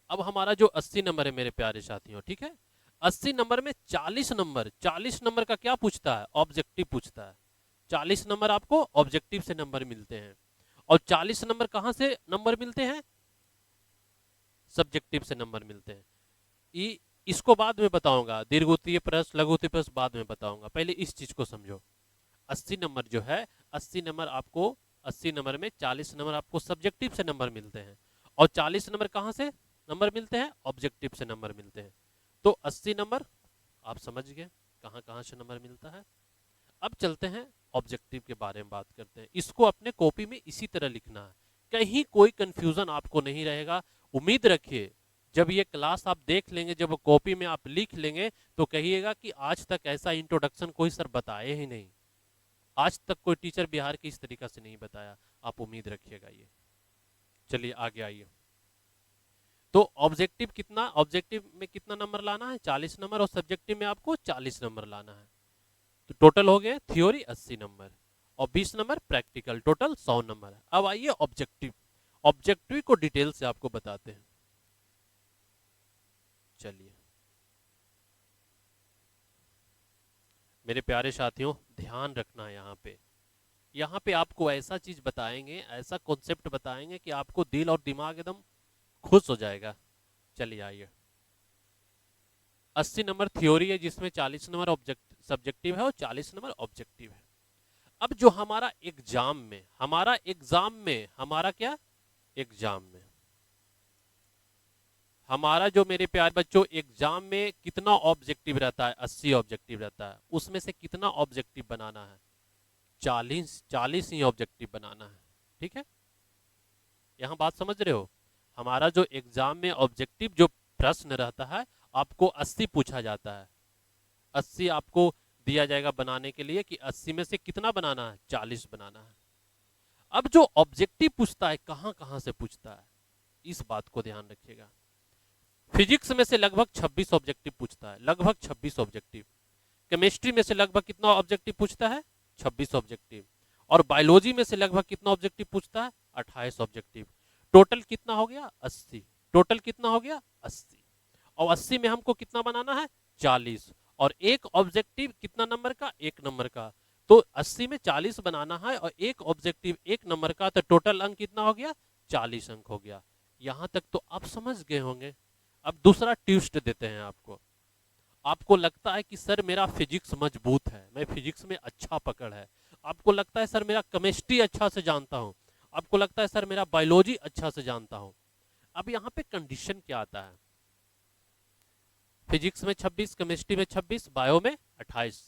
अब हमारा जो 80 नंबर है मेरे प्यारे साथियों, ठीक है, 80 नंबर में 40 नंबर का क्या पूछता है, ऑब्जेक्टिव पूछता है। 40 नंबर आपको ऑब्जेक्टिव से नंबर मिलते हैं। और 40 नंबर कहां से नंबर मिलते हैं, सब्जेक्टिव से नंबर मिलते हैं। इसको बाद में बताऊंगा, दीर्घोत्तरीय प्रश्न लघुत्तरीय प्रश्न बाद में बताऊंगा, पहले इस चीज को समझो। 80 नंबर जो है, 80 नंबर आपको 80 नंबर में 40 नंबर आपको सब्जेक्टिव से नंबर मिलते हैं और 40 नंबर कहां से नंबर मिलते हैं, ऑब्जेक्टिव से नंबर मिलते हैं। तो 80 नंबर आप समझ गए कहां कहां से नंबर मिलता है। अब चलते हैं ऑब्जेक्टिव के बारे में बात करते हैं। इसको अपने कॉपी में इसी तरह लिखना है, कहीं कोई कंफ्यूजन आपको नहीं रहेगा। उम्मीद रखिए जब ये क्लास आप देख लेंगे, जब कॉपी में आप लिख लेंगे तो कहिएगा कि आज तक ऐसा इंट्रोडक्शन कोई सर बताए ही नहीं, आज तक कोई टीचर बिहार की इस तरीका से नहीं बताया। आप उम्मीद रखिएगा ये। चलिए आगे आइए। तो ऑब्जेक्टिव कितना, ऑब्जेक्टिव में कितना नंबर लाना है, 40 नंबर, और सब्जेक्टिव में आपको 40 नंबर लाना है। तो टोटल हो गए थ्योरी 80 नंबर और 20 नंबर प्रैक्टिकल, टोटल 100 नंबर है। अब आइए ऑब्जेक्टिव, ऑब्जेक्टिव को डिटेल से आपको बताते हैं। चलिए मेरे प्यारे साथियों, ध्यान रखना यहाँ पे आपको ऐसा चीज बताएंगे, ऐसा कॉन्सेप्ट बताएंगे कि आपको दिल और दिमाग एकदम खुश हो जाएगा। चलिए आइए, 80 नंबर थ्योरी है जिसमें 40 नंबर सब्जेक्टिव है और 40 नंबर ऑब्जेक्टिव है। अब जो हमारा एग्जाम में, हमारा क्या, एग्जाम में हमारा जो मेरे प्यारे बच्चों एग्जाम में कितना ऑब्जेक्टिव रहता है, 80 ऑब्जेक्टिव रहता है, उसमें से कितना ऑब्जेक्टिव बनाना है, 40 ही ऑब्जेक्टिव बनाना है। ठीक है, यहां बात समझ रहे हो। हमारा जो एग्जाम में ऑब्जेक्टिव जो प्रश्न रहता है, आपको 80 पूछा जाता है, 80 आपको दिया जाएगा बनाने के लिए कि 80 में से कितना बनाना है, 40 बनाना है। अब जो ऑब्जेक्टिव पूछता है कहां कहां से पूछता है, इस बात को ध्यान रखिएगा। फिजिक्स में से लगभग 26 ऑब्जेक्टिव पूछता है, लगभग 26 ऑब्जेक्टिव। केमिस्ट्री में से लगभग कितना ऑब्जेक्टिव पूछता है, 26 ऑब्जेक्टिव। और बायोलॉजी में से लगभग कितना ऑब्जेक्टिव पूछता है, 28 ऑब्जेक्टिव। टोटल कितना हो गया, 80। टोटल कितना हो गया, 80। और 80 में हमको कितना बनाना है, 40। और एक ऑब्जेक्टिव कितना नंबर का, 1 नंबर का। तो 80 में 40 बनाना है और एक ऑब्जेक्टिव 1 नंबर का, तो टोटल अंक कितना हो गया, 40 अंक हो गया। यहां तक तो आप समझ गए होंगे। अब दूसरा ट्विस्ट देते हैं आपको। आपको लगता है कि सर मेरा फिजिक्स मजबूत है, मैं फिजिक्स में अच्छा पकड़ है। आपको लगता है सर मेरा केमिस्ट्री अच्छा से जानता हूं। आपको लगता है सर मेरा बायोलॉजी अच्छा से जानता हूं। अब यहाँ पे कंडीशन क्या आता है, फिजिक्स में 26, केमिस्ट्री में 26, बायो में 28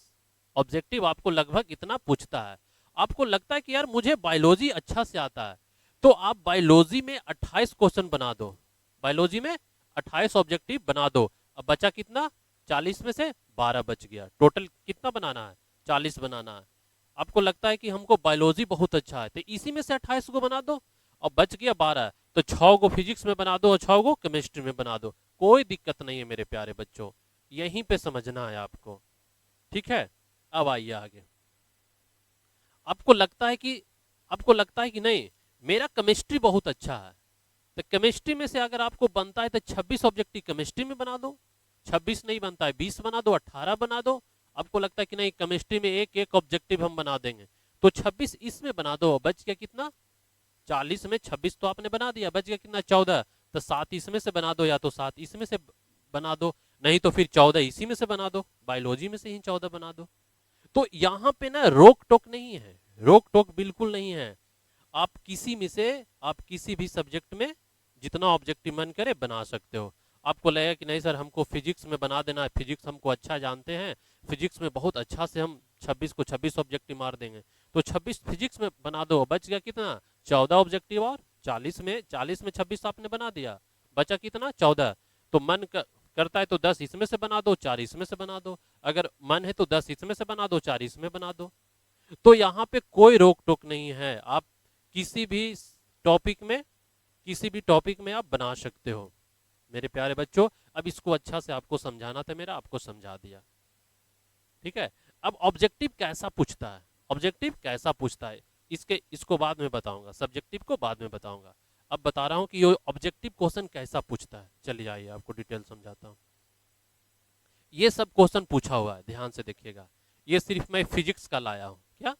ऑब्जेक्टिव आपको लगभग इतना पूछता है। आपको लगता है कि यार मुझे बायोलॉजी अच्छा से आता है, तो आप बायोलॉजी में 28 क्वेश्चन बना दो, बायोलॉजी में 28 ऑब्जेक्टिव बना दो। अब बचा कितना, 40 में से 12 बच गया। टोटल कितना बनाना है, 40 बनाना है। आपको लगता है कि हमको बायोलॉजी बहुत अच्छा है, तो इसी में से 28 को बना दो और बच गया 12, तो 6 को फिजिक्स में बना दो और 6 को केमिस्ट्री में बना दो। कोई दिक्कत नहीं है मेरे प्यारे बच्चों, यहीं पे समझना है आपको। ठीक है, अब आइए आगे। आपको लगता है कि नहीं मेरा केमिस्ट्री बहुत अच्छा है, तो केमिस्ट्री में से अगर आपको बनता है तो 26 ऑब्जेक्टिव केमिस्ट्री में बना दो। 26 नहीं बनता है 20 बना दो, 18 बना दो। आपको लगता है कि नहीं केमिस्ट्री में एक एक ऑब्जेक्टिव हम बना देंगे, तो 26 इसमें बना दो। बच गया कितना, 40 में 26 तो आपने बना दिया, बच गया कितना, 14। तो 7 इसमें से बना दो, या तो 7 इसमें से बना दो, नहीं तो फिर 14 इसी में से बना दो, बायोलॉजी में से ही 14 बना दो। तो यहाँ पे ना रोक टोक नहीं है, रोक टोक बिल्कुल नहीं है। आप किसी में से, आप किसी भी सब्जेक्ट में जितना ऑब्जेक्टिव मन करे बना सकते हो। आपको लगेगा कि नहीं सर हमको फिजिक्स में बना देना है, फिजिक्स हमको अच्छा जानते हैं, फिजिक्स में बहुत अच्छा से हम 26 को 26 ऑब्जेक्टिव मार देंगे, तो 26 फिजिक्स में बना दो। बच गया कितना, 14 ऑब्जेक्टिव। और 40 में 26 आपने बना दिया, बचा कितना, 14। तो मन करता है तो 10 इसमें से बना दो, 4 इसमें से बना दो। अगर मन है तो 10 इसमें से बना दो, 4 इसमें बना दो। तो यहाँ पे कोई रोक टोक नहीं है, आप किसी भी टॉपिक में, किसी भी टॉपिक में आप बना सकते हो मेरे प्यारे बच्चों। अब इसको अच्छा से आपको समझाना था मेरा, आपको समझा दिया। ठीक है, अब ऑब्जेक्टिव कैसा पूछता है, ऑब्जेक्टिव कैसा पूछता है इसको बाद में बताऊंगा, सब्जेक्टिव को बाद में बताऊंगा। अब बता रहा हूं कि ये ऑब्जेक्टिव क्वेश्चन कैसा पूछता है। चलिए आइए आपको डिटेल समझाता हूं। ये सब क्वेश्चन पूछा हुआ है, ध्यान से देखिएगा। ये सिर्फ मैं फिजिक्स का लाया हूं। क्या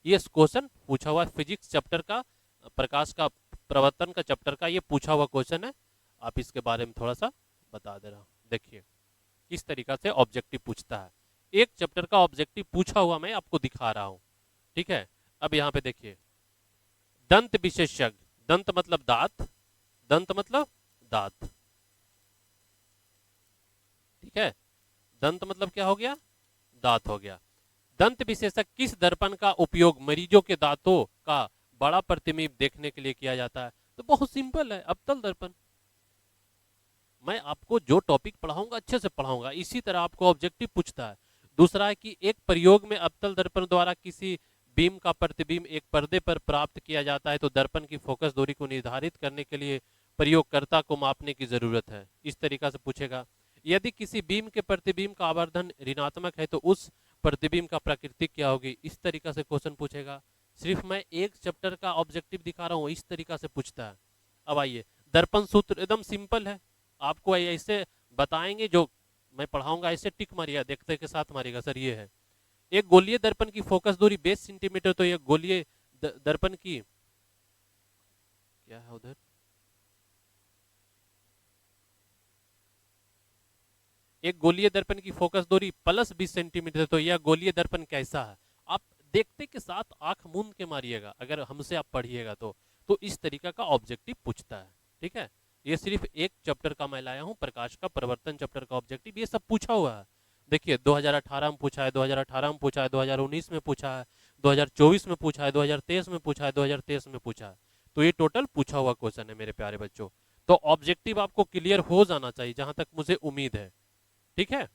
ये क्वेश्चन पूछा हुआ है फिजिक्स चैप्टर का, प्रकाश का प्रवर्तन का चैप्टर का ये पूछा हुआ क्वेश्चन है। आप इसके बारे में थोड़ा सा बता दे रहा हूं। देखिए किस तरीका से ऑब्जेक्टिव पूछता है। एक चैप्टर का ऑब्जेक्टिव पूछा हुआ मैं आपको दिखा रहा हूं, ठीक है। अब यहाँ पे देखिए, दंत विशेषज्ञ, दंत मतलब दांत, दंत मतलब दांत, ठीक है। दंत मतलब क्या हो गया, दांत हो गया। दंत विशेषज्ञ किस दर्पण का उपयोग मरीजों के दांतों का बड़ा प्रतिबिंब देखने के लिए किया जाता है? तो बहुत सिंपल है, अवतल दर्पण। मैं आपको जो टॉपिक पढ़ाऊंगा अच्छे से पढ़ाऊंगा, इसी तरह आपको ऑब्जेक्टिव पूछता है। दूसरा है कि एक प्रयोग में अवतल दर्पण द्वारा किसी बीम का प्रतिबिंब एक पर्दे पर प्राप्त किया जाता है तो दर्पण की फोकस दूरी को निर्धारित करने के लिए प्रयोगकर्ता को मापने की जरूरत है। इस तरीका से पूछेगा। यदि किसी बीम के प्रतिबिंब का आवर्धन ऋणात्मक है तो उस प्रतिबिंब का प्रकृति क्या होगी? इस तरीका से क्वेश्चन पूछेगा। सिर्फ मैं एक चैप्टर का ऑब्जेक्टिव दिखा रहा हूँ, इस तरीका से पूछता है। अब आइए, दर्पण सूत्र एकदम सिंपल है, आपको ऐसे बताएंगे, जो मैं पढ़ाऊंगा ऐसे टिक मारिएगा, देखते के साथ मारिएगा। सर ये है, एक गोलीय दर्पण की फोकस दूरी 20 सेंटीमीटर, तो एक गोलीय दर्पण की क्या है उधर, एक गोलीय दर्पण की फोकस दूरी प्लस 20 सेंटीमीटर, तो यह गोलीय दर्पण कैसा है? आप देखते के साथ आंख मूंद के मारिएगा, अगर हमसे आप पढ़िएगा तो इस तरीका का ऑब्जेक्टिव पूछता है, ठीक है। ये सिर्फ एक चैप्टर का मैं लाया हूं, प्रकाश का प्रवर्तन चैप्टर का ऑब्जेक्टिव, ये सब पूछा हुआ है। देखिए 2018 में पूछा है, 2018 में पूछा है, 2019 में पूछा है, 2024 में पूछा है, 2023 में पूछा है, 2023 में पूछा है। तो ये टोटल पूछा हुआ क्वेश्चन है मेरे प्यारे बच्चों। तो ऑब्जेक्टिव आपको क्लियर हो जाना चाहिए, जहां तक मुझे उम्मीद है, ठीक है।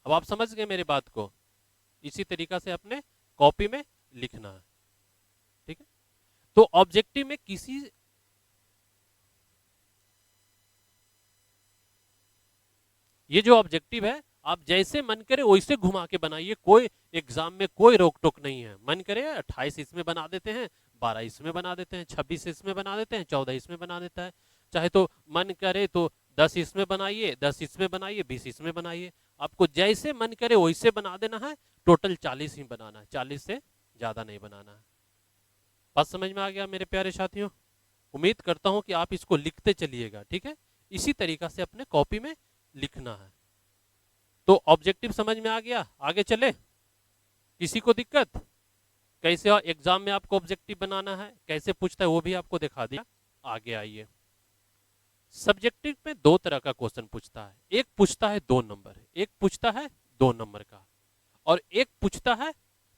अब आप समझ गए मेरी बात को। इसी तरीका से अपने कॉपी में लिखना है, ठीक है। तो ऑब्जेक्टिव में किसी, ये जो ऑब्जेक्टिव है आप जैसे मन करे वैसे घुमा के बनाइए, कोई एग्जाम में कोई रोक टोक नहीं है। मन करे 28 इसमें बना देते हैं, 12 इसमें बना देते हैं, 26 इसमें बना देते हैं, 14 इसमें बना देता है। चाहे तो मन करे तो 10 इसमें बनाइए, 10 इसमें बनाइए, 20 इसमें बनाइए, आपको जैसे मन करे वैसे बना देना है। टोटल 40 ही बनाना है, 40 से ज्यादा नहीं बनाना है। बात समझ में आ गया मेरे प्यारे साथियों? उम्मीद करता हूं कि आप इसको लिखते चलिएगा, ठीक है। इसी तरीका से अपने कॉपी में लिखना है। तो ऑब्जेक्टिव समझ में आ गया, आगे चले। किसी को दिक्कत? कैसे एग्जाम में आपको ऑब्जेक्टिव बनाना है, कैसे पूछता है वो भी आपको दिखा दिया। आगे आइए, सब्जेक्टिव में दो तरह का क्वेश्चन पूछता है। एक पूछता है 2 नंबर, एक पूछता है 2 नंबर का, और एक पूछता है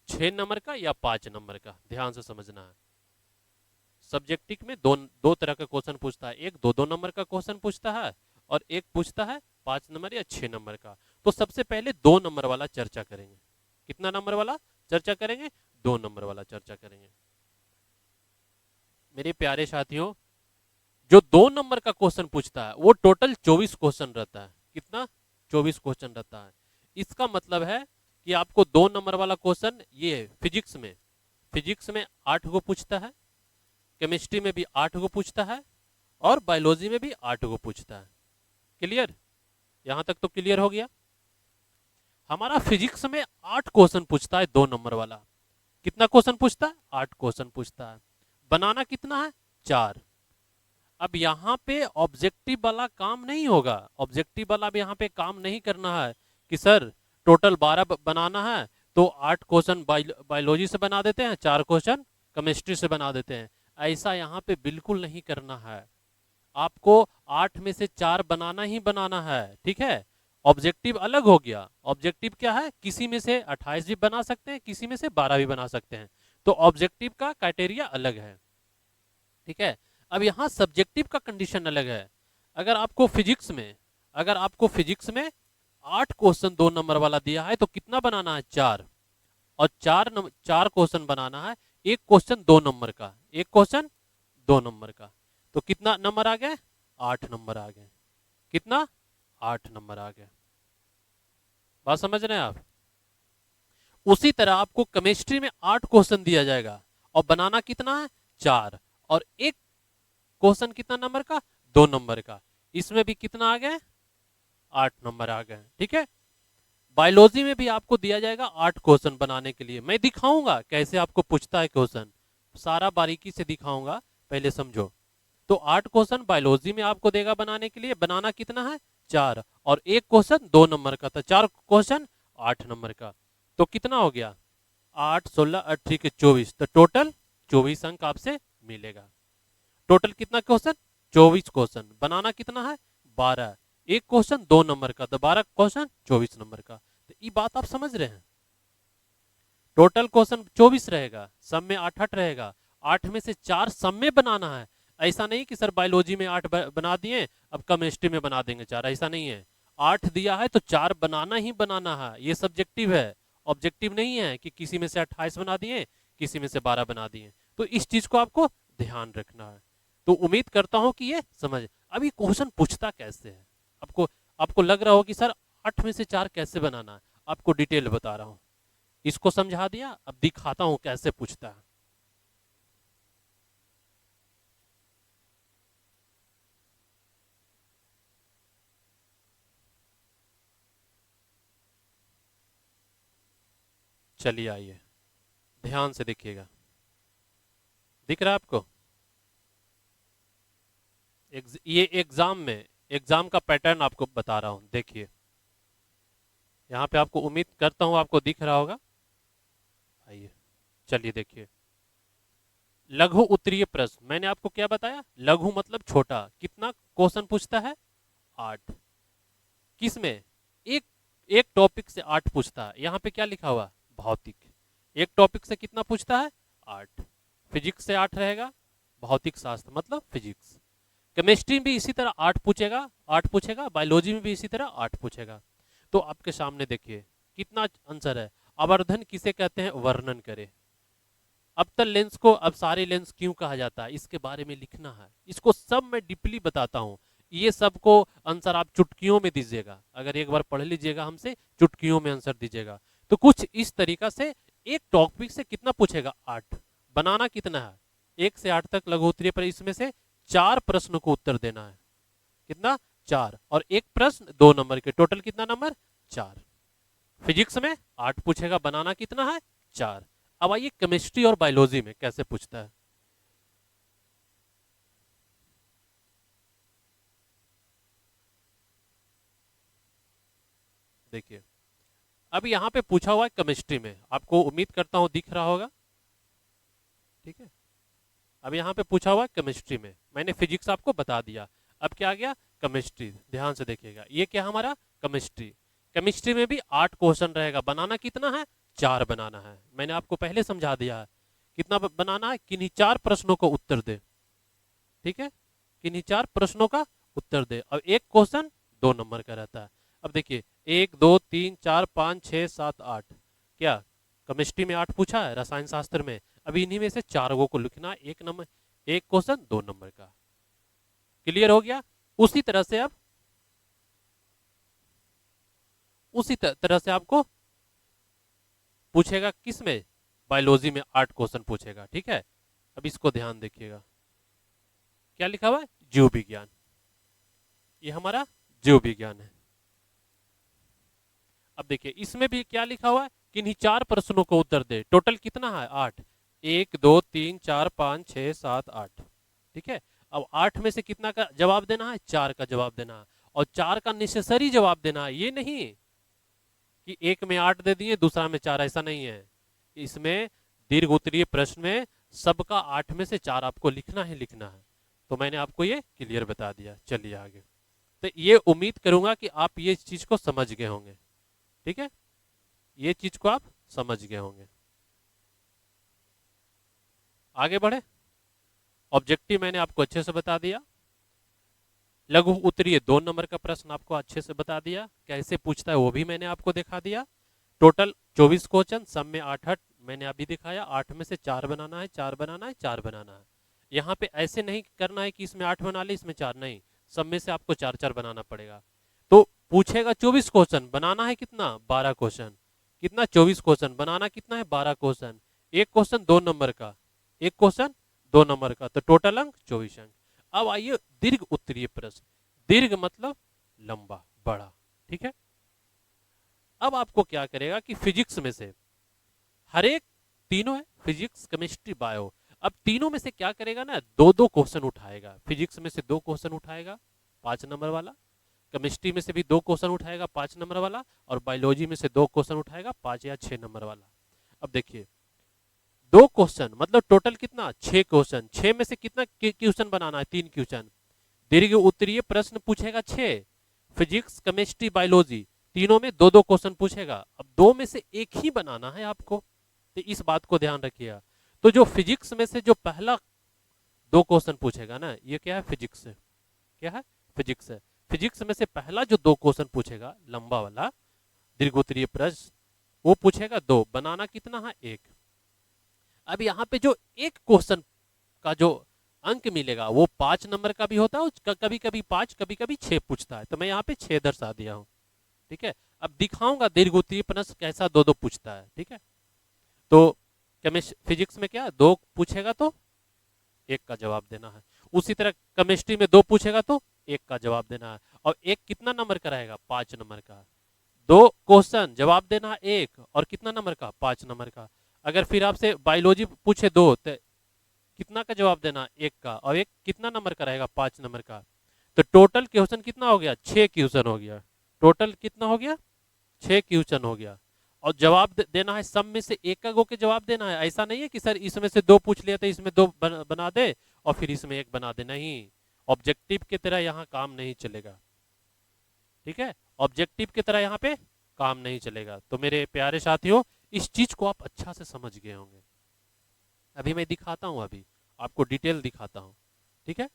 6 नंबर का या 5 नंबर का। ध्यान से समझना है, सब्जेक्टिव में दो तरह का क्वेश्चन पूछता है। एक 2-2 नंबर का क्वेश्चन पूछता है, और एक पूछता है 5 नंबर या 6 नंबर का। तो सबसे पहले 2 नंबर वाला चर्चा करेंगे। कितना नंबर वाला चर्चा करेंगे? 2 नंबर वाला चर्चा करेंगे। मेरे प्यारे साथियों, जो 2 नंबर का क्वेश्चन पूछता है वो टोटल 24 क्वेश्चन रहता है। कितना? 24 क्वेश्चन रहता है। इसका मतलब है कि आपको 2 नंबर वाला क्वेश्चन, ये फिजिक्स में 8 को पूछता है, केमिस्ट्री में भी 8 को पूछता है, और बायोलॉजी में भी 8 को पूछता है। क्लियर? यहां तक तो क्लियर हो गया। हमारा फिजिक्स में 8 क्वेश्चन पूछता है 2 नंबर वाला। कितना क्वेश्चन पूछता है? 8 क्वेश्चन पूछता है। बनाना कितना है? 4। अब यहाँ पे ऑब्जेक्टिव वाला काम नहीं होगा, ऑब्जेक्टिव वाला भी यहाँ पे काम नहीं करना है कि सर टोटल 12 बनाना है तो 8 क्वेश्चन बायोलॉजी से बना देते हैं, 4 क्वेश्चन केमिस्ट्री से बना देते हैं। ऐसा यहाँ पे बिल्कुल नहीं करना है। आपको 8 में से 4 बनाना ही बनाना है, ठीक है। ऑब्जेक्टिव अलग हो गया। ऑब्जेक्टिव क्या है? किसी में से 28 भी बना सकते हैं, किसी में से 12 भी बना सकते हैं। तो ऑब्जेक्टिव का क्राइटेरिया अलग है, ठीक है। अब यहाँ सब्जेक्टिव का कंडीशन अलग है। अगर आपको फिजिक्स में 8 क्वेश्चन 2 नंबर वाला दिया है तो कितना बनाना है? 4। और 4 क्वेश्चन बनाना है। एक क्वेश्चन 2 नंबर का, एक क्वेश्चन 2 नंबर का, तो कितना नंबर आ गए? 8 नंबर आ गए। कितना? 8 नंबर आ गए। बात समझ रहे हैं आप? उसी तरह आपको केमिस्ट्री में 8 क्वेश्चन दिया जाएगा और बनाना कितना है 4, और एक क्वेश्चन कितना नंबर का 2 नंबर का, इसमें भी कितना आ गए 8 नंबर आ गए। ठीक है, बायोलॉजी में भी आपको दिया जाएगा 8 क्वेश्चन बनाने के लिए। मैं दिखाऊंगा कैसे आपको पूछता है क्वेश्चन, सारा बारीकी से दिखाऊंगा, पहले समझो। तो 8 क्वेश्चन बायोलॉजी में आपको देगा बनाने के लिए, बनाना कितना है 4, और एक क्वेश्चन 2 नंबर का था, 4 क्वेश्चन 8 नंबर का। तो कितना हो गया 8 16 18 के 24, तो टोटल 24 अंक आपसे मिलेगा। टोटल कितना क्वेश्चन 24 क्वेश्चन, बनाना कितना है 12, एक क्वेश्चन 2 नंबर का, तो 12 क्वेश्चन 24 नंबर का। तो ये बात आप समझ रहे हैं, टोटल क्वेश्चन 24 रहेगा, सब में 8 रहेगा, 8 में से 4 सब में बनाना है। ऐसा नहीं कि सर बायोलॉजी में 8 बना दिए अब केमिस्ट्री में बना देंगे 4, ऐसा नहीं है। 8 दिया है तो 4 बनाना ही बनाना है, ये सब्जेक्टिव है, ऑब्जेक्टिव नहीं है कि किसी में से 28 बना दिए किसी में से 12 बना दिए। तो इस चीज को आपको ध्यान रखना है। तो उम्मीद करता हूं कि ये समझ। अब ये क्वेश्चन पूछता कैसे है, आपको आपको लग रहा हो कि सर 8 में से 4 कैसे बनाना है, आपको डिटेल बता रहा हूं। इसको समझा दिया, अब दिखाता हूं कैसे पूछता है। चलिए आइए ध्यान से देखिएगा, दिख रहा है आपको? ये एग्जाम में, एग्जाम का पैटर्न आपको बता रहा हूं, देखिए यहाँ पे आपको, उम्मीद करता हूं आपको दिख रहा होगा। आइए चलिए देखिए, लघु उत्तरीय प्रश्न, मैंने आपको क्या बताया, लघु मतलब छोटा, कितना क्वेश्चन पूछता है 8, किसमें एक एक टॉपिक से 8 पूछता है। यहाँ पे क्या लिखा हुआ भौतिक, एक टॉपिक से कितना पूछता है 8, फिजिक्स से 8 रहेगा, भौतिक शास्त्र मतलब फिजिक्स। केमिस्ट्री में भी इसी तरह 8 पूछेगा, 8 पूछेगा, बायोलॉजी में भी इसी तरह 8 पूछेगा। तो आपके सामने देखिए कितना आंसर है। आवर्धन किसे कहते हैं, वर्णन करें। अवतल लेंस को अब सारे लेंस क्यों कहा जाता है, इसके बारे में लिखना है, इसको सब मैं डीपली बताता हूं। ये सबको आंसर आप चुटकियों में दीजिएगा, अगर एक बार पढ़ लीजिएगा हमसे, चुटकियों में आंसर दीजिएगा। तो कुछ इस तरीका से एक टॉपिक से कितना पूछेगा 8, बनाना कितना है 1 से 8 तक लघु उत्तरीय पर, इसमें से 4 प्रश्न को उत्तर देना है, कितना 4, और एक प्रश्न 2 नंबर के, टोटल कितना नंबर 4। फिजिक्स में 8 पूछेगा, बनाना कितना है 4। अब आइए केमिस्ट्री और बायोलॉजी में कैसे पूछता है। देखिए अब यहाँ पे पूछा हुआ है केमिस्ट्री में, आपको उम्मीद करता हूँ दिख रहा होगा, ठीक है। अब यहाँ पे पूछा हुआ है केमिस्ट्री में, मैंने फिजिक्स आपको बता दिया, अब क्या आ गया केमिस्ट्री। ध्यान से देखिएगा, ये क्या हमारा केमिस्ट्री। केमिस्ट्री में भी 8 क्वेश्चन रहेगा, बनाना कितना है 4 बनाना है, मैंने आपको पहले समझा दिया है कितना बनाना है, किन्हीं 4 प्रश्नों को उत्तर दे, ठीक है, किन्हीं 4 प्रश्नों का उत्तर दे। अब एक क्वेश्चन 2 नंबर का रहता है। अब देखिए 1 2 3 4 5 6 7 8, क्या केमिस्ट्री में 8 पूछा है, रसायन शास्त्र में, अब इन्हीं में से 4 को लिखना, एक नंबर, एक क्वेश्चन 2 नंबर का। क्लियर हो गया। उसी तरह से अब उसी तरह से आपको पूछेगा किसमें, बायोलॉजी में 8 क्वेश्चन पूछेगा, ठीक है। अब इसको ध्यान देखिएगा, क्या लिखा हुआ है जीव विज्ञान, ये हमारा जीव विज्ञान है। अब देखिए इसमें भी क्या लिखा हुआ है, किन्हीं 4 प्रश्नों को उत्तर दे, टोटल कितना है 8, 1 2 3 4 5 6 7 8, ठीक है। अब 8 में से कितना का जवाब देना है, 4 का जवाब देना है, और 4 का नेसेसरी जवाब देना है, ये नहीं कि एक में 8 दे दिए दूसरा में 4, ऐसा नहीं है। इसमें दीर्घ उत्तरीय प्रश्न में सबका 8 में से 4 आपको लिखना ही लिखना है। तो मैंने आपको ये क्लियर बता दिया। चलिए आगे, तो ये उम्मीद करूंगा कि आप ये चीज को समझ गए होंगे, ठीक है, ये चीज को आप समझ गए होंगे। आगे बढ़े, ऑब्जेक्टिव मैंने आपको अच्छे से बता दिया, लघु उत्तरीय 2 नंबर का प्रश्न आपको अच्छे से बता दिया, कैसे पूछता है वो भी मैंने आपको दिखा दिया। टोटल 24 क्वेश्चन, सब में 8 मैंने अभी दिखाया, 8 में से 4 बनाना है, 4 बनाना है, 4 बनाना है। यहाँ पे ऐसे नहीं करना है कि इसमें 8 बना ले इसमें 4, नहीं, सब में से आपको 4 4 बनाना पड़ेगा। तो पूछेगा 24 क्वेश्चन, बनाना है कितना 12 क्वेश्चन, कितना 24 क्वेश्चन, बनाना कितना है 12 क्वेश्चन, एक क्वेश्चन 2 नंबर का, एक क्वेश्चन 2 नंबर का, तो टोटल अंक 24 अंक। अब आइए दीर्घ उत्तरीय प्रश्न, दीर्घ मतलब लंबा बड़ा, ठीक है। अब आपको क्या करेगा कि फिजिक्स में से हर एक, तीनों है फिजिक्स केमिस्ट्री बायो, अब तीनों में से क्या करेगा ना, दो दो क्वेश्चन उठाएगा। फिजिक्स में से 2 क्वेश्चन उठाएगा 5 नंबर वाला, केमिस्ट्री में से भी 2 क्वेश्चन उठाएगा 5 नंबर वाला, और बायोलॉजी में से 2 क्वेश्चन उठाएगा 5 या 6 नंबर वाला। अब देखिए 2 क्वेश्चन मतलब टोटल कितना 6 क्वेश्चन, 6 में से कितना क्वेश्चन बनाना है, 3 क्वेश्चन। दीर्घ उत्तरीय प्रश्न पूछेगा 6, फिजिक्स केमिस्ट्री बायोलॉजी तीनों में 2 2 क्वेश्चन पूछेगा। अब 2 में से एक ही बनाना है आपको, तो इस बात को ध्यान रखिएगा। तो जो फिजिक्स में से जो पहला 2 क्वेश्चन पूछेगा ना, ये क्या है फिजिक्स से, क्या है फिजिक्स है। फिजिक्स में से पहला जो 2 क्वेश्चन पूछेगा लंबा वाला दीर्घोत्तरीय प्रश्न, वो पूछेगा 2, बनाना कितना है 1। अब यहाँ पे जो एक क्वेश्चन का जो अंक मिलेगा वो 5 नंबर का भी होता है, कभी कभी 5 कभी कभी 6 पूछता है, तो मैं यहाँ पे 6 दर्शा दिया हूँ, ठीक है। अब दिखाऊंगा दीर्घोत्तरीय प्रश्न कैसा 2 2 पूछता है, ठीक है। तो केमिस्ट्री फिजिक्स में क्या 2 पूछेगा तो 1 का जवाब देना है, उसी तरह केमिस्ट्री में 2 पूछेगा तो 1 का जवाब देना है, और 1 कितना नंबर का रहेगा 5 नंबर का। 2 क्वेश्चन जवाब देना है 1, और कितना नंबर का 5 नंबर का। अगर फिर आपसे बायोलॉजी पूछे 2, तो कितना का जवाब देना 1 का, और 1 कितना नंबर का रहेगा 5 नंबर का। तो टोटल क्वेश्चन कितना हो गया 6 क्वेश्चन हो गया, टोटल कितना हो गया 6 क्वेश्चन हो गया। और जवाब देना है सब में से एक का गो के जवाब देना है, ऐसा नहीं है कि सर इसमें से 2 पूछ लिया तो इसमें 2 बना दे और फिर इसमें 1 बना दे, नहीं, ऑब्जेक्टिव की तरह यहाँ काम नहीं चलेगा, ठीक है। ऑब्जेक्टिव की तरह यहाँ पे काम नहीं चलेगा। तो मेरे प्यारे साथियों इस चीज को आप अच्छा से समझ गए होंगे। अभी मैं दिखाता हूँ, अभी आपको डिटेल दिखाता हूँ, ठीक है।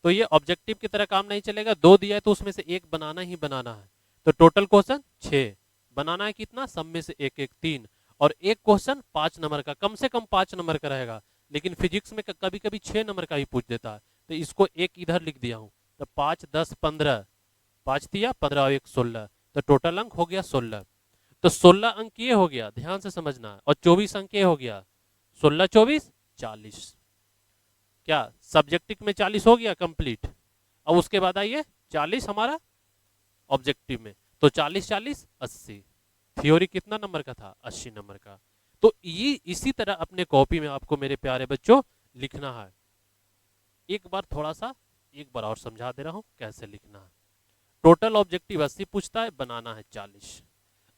तो ये ऑब्जेक्टिव की तरह काम नहीं चलेगा, 2 दिया है तो उसमें से 1 बनाना ही बनाना है। तो टोटल क्वेश्चन 6, बनाना है कितना सब में से 1 1 3, और एक क्वेश्चन 5 नंबर का, कम से कम 5 नंबर का रहेगा, लेकिन फिजिक्स में कभी कभी 6 नंबर का ही पूछ देता है, तो इसको 1 इधर लिख दिया हूँ। तो 5 10 15, 5 दिया 15 और 1 16, तो टोटल अंक हो गया 16। तो 16 अंक ये हो गया, ध्यान से समझना, और 24 अंक ये हो गया, 16 24 40। क्या सब्जेक्टिव में 40 हो गया कंप्लीट। अब उसके बाद आइए 40 हमारा ऑब्जेक्टिव में, तो 40 40 80, थ्योरी कितना नंबर का था 80 नंबर का। तो ये इसी तरह अपने कॉपी में आपको मेरे प्यारे बच्चों लिखना है। एक बार थोड़ा सा एक बार और समझा दे रहा हूं कैसे लिखना है। टोटल ऑब्जेक्टिव 80 पूछता है, बनाना है 40।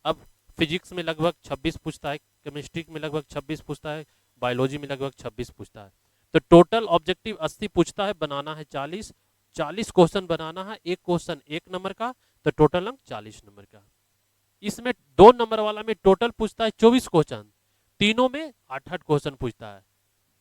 अब फिजिक्स में लगभग 26 पूछता है, केमिस्ट्री में लगभग 26 पूछता है, बायोलॉजी में लगभग 26 पूछता है। तो टोटल ऑब्जेक्टिव 80 पूछता है, बनाना है 40, 40 क्वेश्चन बनाना है, एक क्वेश्चन 1 नंबर का, तो टोटल अंक 40 नंबर का। इसमें 2 नंबर वाला में टोटल पूछता है 24 क्वेश्चन, तीनों में 8 क्वेश्चन पूछता है।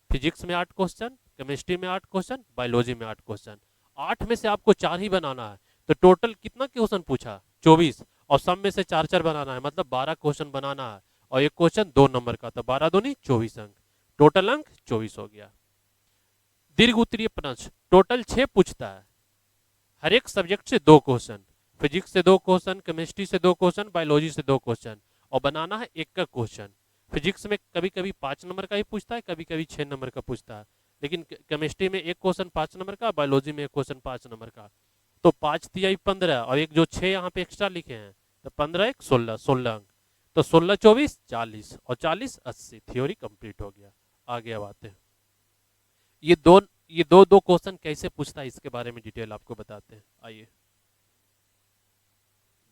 फिजिक्स में 8 क्वेश्चन, केमिस्ट्री में 8 क्वेश्चन, बायोलॉजी में 8 क्वेश्चन, 8 में से आपको 4 ही बनाना है। तो टोटल कितना क्वेश्चन पूछा 24, और सब में से 4 4 बनाना है, मतलब 12 क्वेश्चन बनाना है, और एक क्वेश्चन 2 नंबर का, तो 12 दूनी 24 अंक, टोटल अंक 24 हो गया। दीर्घ उत्तरीय प्रश्न टोटल 6 पूछता है, हर एक सब्जेक्ट से 2 क्वेश्चन, फिजिक्स से 2 क्वेश्चन, केमिस्ट्री से 2 क्वेश्चन, बायोलॉजी से 2 क्वेश्चन, और बनाना है 1 का क्वेश्चन। फिजिक्स में कभी कभी 5 नंबर का ही पूछता है, कभी कभी 6 नंबर का पूछता है, लेकिन केमिस्ट्री में 1 क्वेश्चन 5 नंबर का, बायोलॉजी में 1 क्वेश्चन 5 नंबर का। तो 5 दिया 15, और एक जो 6 यहाँ पे एक्स्ट्रा लिखे हैं, तो 15 1 16, 16 अंक, तो 16 24 40, और 40 80, थ्योरी कंप्लीट हो गया। आगे अब आते हैं, ये दो क्वेश्चन कैसे पूछता है इसके बारे में डिटेल आपको बताते हैं। आइए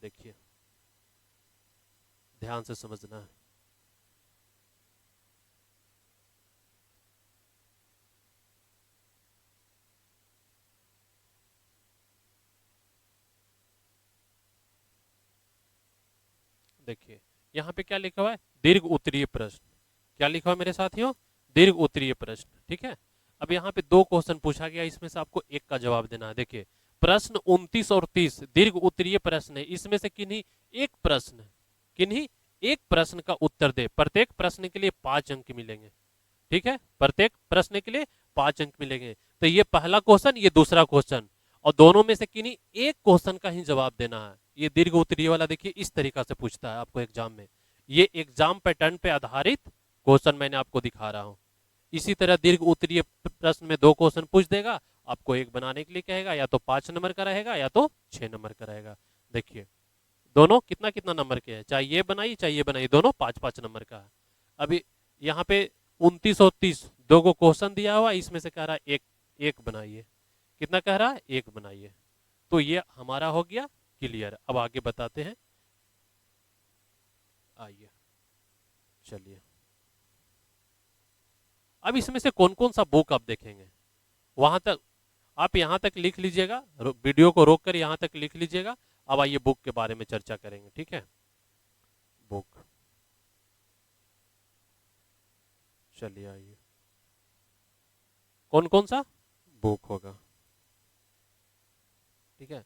देखिए, ध्यान से समझना है। देखिए यहाँ पे क्या लिखा हुआ है, दीर्घ उत्तरीय प्रश्न। क्या लिखा हुआ है मेरे साथियों, दीर्घ उत्तरीय प्रश्न, ठीक है। अब यहाँ पे 2 क्वेश्चन पूछा गया, इसमें से आपको 1 का जवाब देना है। देखिए प्रश्न 29 और 30 दीर्घ उत्तरीय प्रश्न है, इसमें से किन्हीं एक प्रश्न का उत्तर दे, प्रत्येक प्रश्न के लिए 5 अंक मिलेंगे, ठीक है, प्रत्येक प्रश्न के लिए 5 अंक मिलेंगे। तो ये पहला क्वेश्चन, ये दूसरा क्वेश्चन, और दोनों में से किन्हीं एक क्वेश्चन का ही जवाब देना है। ये दीर्घ उत्तरीय वाला देखिए इस तरीका से पूछता है आपको एग्जाम में, ये एग्जाम पैटर्न पे आधारित क्वेश्चन मैंने आपको दिखा रहा हूं। इसी तरह दीर्घ उत्तरीय प्रश्न में 2 क्वेश्चन पूछ देगा, आपको एक बनाने के लिए कहेगा, या तो 5 नंबर का रहेगा या तो 6 नंबर का रहेगा। देखिए दोनों कितना कितना नंबर के हैं, चाहे ये बनाइए, दोनों 5-5 नंबर का है। अभी यहाँ पे 29 और 30 दो को क्वेश्चन दिया हुआ, इसमें से कह रहा है एक एक बनाइए। कितना कह रहा है, एक बनाइए। तो ये हमारा हो गया क्लियर। अब आगे बताते हैं, आइए चलिए। अब इसमें से कौन कौन सा बुक आप देखेंगे, वहां तक आप यहां तक लिख लीजिएगा, वीडियो को रोक कर यहां तक लिख लीजिएगा। अब आइए बुक के बारे में चर्चा करेंगे, ठीक है। बुक, चलिए आइए, कौन कौन सा बुक होगा, ठीक है।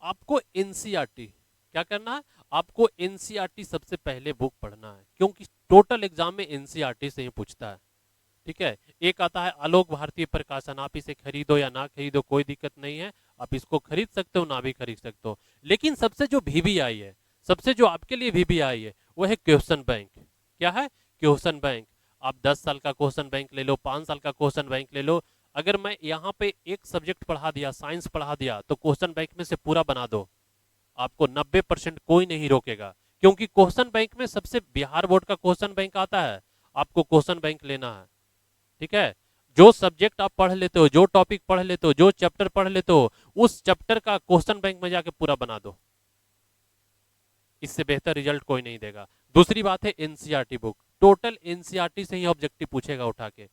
आपको एनसीईआरटी क्या करना है, आपको एनसीईआरटी सबसे पहले बुक पढ़ना है, क्योंकि टोटल एग्जाम में एनसीईआरटी से ही पूछता है, ठीक है। एक आता है आलोक भारतीय प्रकाशन, आप इसे खरीदो या ना खरीदो कोई दिक्कत नहीं है, आप इसको खरीद सकते हो ना भी खरीद सकते हो। लेकिन सबसे जो वीवीआई है, सबसे जो आपके लिए वीवीआई है, वो है क्वेश्चन बैंक। क्या है, क्वेश्चन बैंक। आप 10 साल का क्वेश्चन बैंक ले लो, 5 साल का क्वेश्चन बैंक ले लो। अगर मैं यहाँ पे एक सब्जेक्ट पढ़ा दिया, साइंस पढ़ा दिया, तो क्वेश्चन बैंक में से पूरा बना दो, आपको 90% कोई नहीं रोकेगा। क्योंकि क्वेश्चन बैंक में सबसे बिहार बोर्ड का क्वेश्चन बैंक आता है, आपको क्वेश्चन बैंक लेना है, ठीक है। जो सब्जेक्ट आप पढ़ लेते हो, जो टॉपिक पढ़ लेते हो, जो चैप्टर पढ़ लेते हो, उस चैप्टर का क्वेश्चन बैंक में जाके पूरा बना दो, इससे बेहतर रिजल्ट कोई नहीं देगा। दूसरी बात है एनसीईआरटी बुक, टोटल एनसीईआरटी से ही ऑब्जेक्टिव पूछेगा उठा के।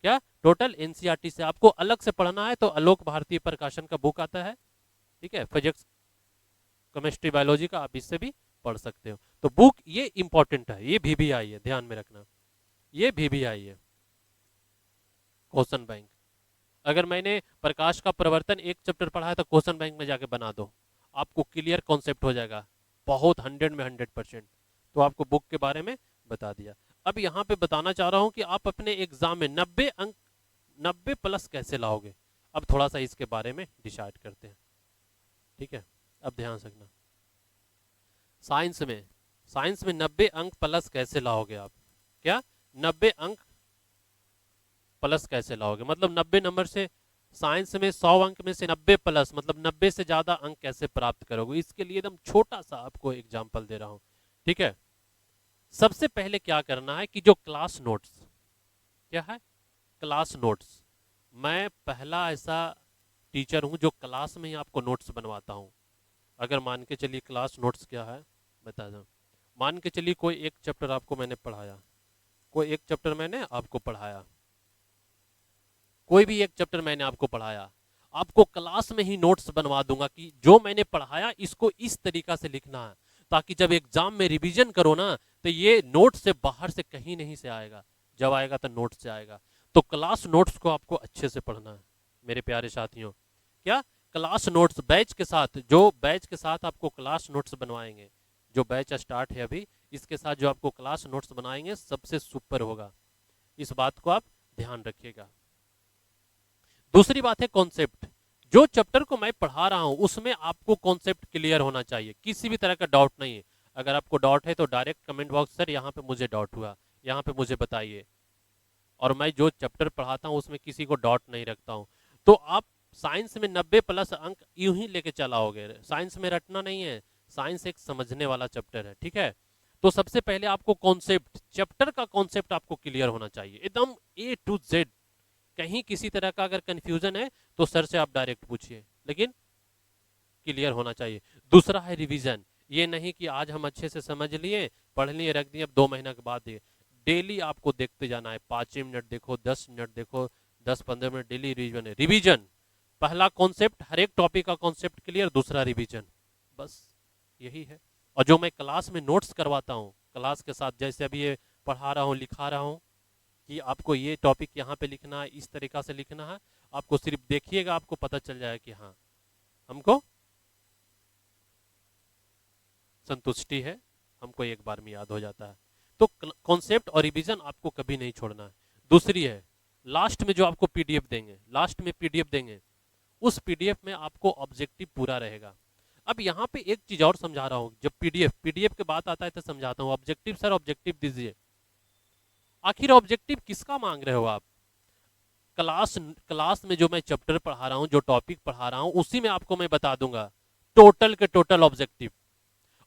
क्या, टोटल एनसीईआरटी से। आपको अलग से पढ़ना है तो आलोक भारतीय प्रकाशन का बुक आता है, ठीक है, फिजिक्स केमिस्ट्री बायोलॉजी का, आप इससे भी पढ़ सकते हो। तो बुक ये इंपॉर्टेंट है, ये वीवीआई है, ध्यान में रखना, ये वीवीआई है क्वेश्चन बैंक। अगर मैंने प्रकाश का प्रवर्तन एक चैप्टर पढ़ा है तो क्वेश्चन बैंक में जाके बना दो, आपको क्लियर कॉन्सेप्ट हो जाएगा, बहुत 100 में 100%। तो आपको बुक के बारे में बता दिया। अब यहाँ पे बताना चाह रहा हूँ कि आप अपने एग्जाम में 90 अंक 90+ कैसे लाओगे। अब थोड़ा सा इसके बारे में डिसाइड करते हैं, ठीक है। अब ध्यान से रखना, साइंस में 90 अंक प्लस कैसे लाओगे आप। क्या, 90 अंक प्लस कैसे लाओगे, मतलब 90 नंबर से साइंस में 100 अंक में से 90+, मतलब 90 से ज्यादा अंक कैसे प्राप्त करोगे। इसके लिए एकदम छोटा सा आपको एग्जांपल दे रहा हूं, ठीक है। सबसे पहले क्या करना है कि जो क्लास नोट्स, क्या है, क्लास नोट्स। मैं पहला ऐसा टीचर हूं जो क्लास में ही आपको नोट्स बनवाता हूं। अगर मान के चलिए क्लास नोट्स क्या है बता दूं, मान के चलिए कोई एक चैप्टर आपको मैंने पढ़ाया, कोई एक चैप्टर मैंने आपको पढ़ाया, कोई भी एक चैप्टर मैंने आपको पढ़ाया, आपको क्लास में ही नोट्स बनवा दूंगा कि जो मैंने पढ़ाया इसको इस तरीका से लिखना है, ताकि जब एग्जाम में रिवीजन करो ना तो ये नोट से बाहर से कहीं नहीं से आएगा, जब आएगा तो नोट से आएगा। तो क्लास नोट्स को आपको अच्छे से पढ़ना है मेरे प्यारे साथियों। क्या, क्लास नोट्स बैच के साथ, जो बैच के साथ आपको क्लास नोट्स बनवाएंगे, जो बैच स्टार्ट है अभी, इसके साथ जो आपको क्लास नोट्स बनाएंगे सबसे सुपर होगा, इस बात को आप ध्यान रखिएगा। दूसरी बात है कॉन्सेप्ट। जो चैप्टर को मैं पढ़ा रहा हूं उसमें आपको कॉन्सेप्ट क्लियर होना चाहिए, किसी भी तरह का डाउट नहीं है। अगर आपको डाउट है तो डायरेक्ट कमेंट बॉक्स, सर यहाँ पे मुझे डाउट हुआ, यहाँ पे मुझे बताइए। और मैं जो चैप्टर पढ़ाता हूँ उसमें किसी को डाउट नहीं रखता हूँ। तो आप साइंस में 90+ अंक यूं ही लेके चलाओगे, साइंस में रटना नहीं है, साइंस एक समझने वाला चैप्टर है, ठीक है। तो सबसे पहले आपको कॉन्सेप्ट, चैप्टर का कॉन्सेप्ट आपको क्लियर होना चाहिए एकदम A to Z। कहीं किसी तरह का अगर कंफ्यूजन है तो सर से आप डायरेक्ट पूछिए, लेकिन क्लियर होना चाहिए। दूसरा है रिवीजन, ये नहीं कि आज हम अच्छे से समझ लिए, पढ़ लिए, रख दिए, अब 2 महीना के बाद दिए। डेली आपको देखते जाना है, 5 मिनट देखो, 10 मिनट देखो, 10-15 मिनट डेली रिवीजन है। रिवीजन, पहला कॉन्सेप्ट, हर एक टॉपिक का कॉन्सेप्ट क्लियर, दूसरा रिवीजन, बस यही है। और जो मैं क्लास में नोट्स करवाता हूँ क्लास के साथ, जैसे अभी ये पढ़ा रहा हूँ, लिखा रहा हूँ कि आपको ये टॉपिक यहाँ पे लिखना है, इस तरीका से लिखना है, आपको सिर्फ देखिएगा, आपको पता चल जाएगा कि हाँ हमको संतुष्टि है, हमको एक बार में याद हो जाता है। तो कॉन्सेप्ट और रिवीजन आपको कभी नहीं छोड़ना है। दूसरी है, लास्ट में जो आपको पीडीएफ देंगे, लास्ट में पीडीएफ देंगे, उस पीडीएफ में आपको ऑब्जेक्टिव पूरा रहेगा। अब यहाँ पे एक चीज और समझा रहा हूँ, जब पीडीएफ के बात आता है तो समझाता हूँ। ऑब्जेक्टिव सर ऑब्जेक्टिव दीजिए। आखिर ऑब्जेक्टिव किसका मांग रहे हो आप? क्लास क्लास में जो मैं चैप्टर पढ़ा रहा हूँ, जो टॉपिक पढ़ा रहा हूँ, उसी में आपको मैं बता दूंगा टोटल के टोटल ऑब्जेक्टिव।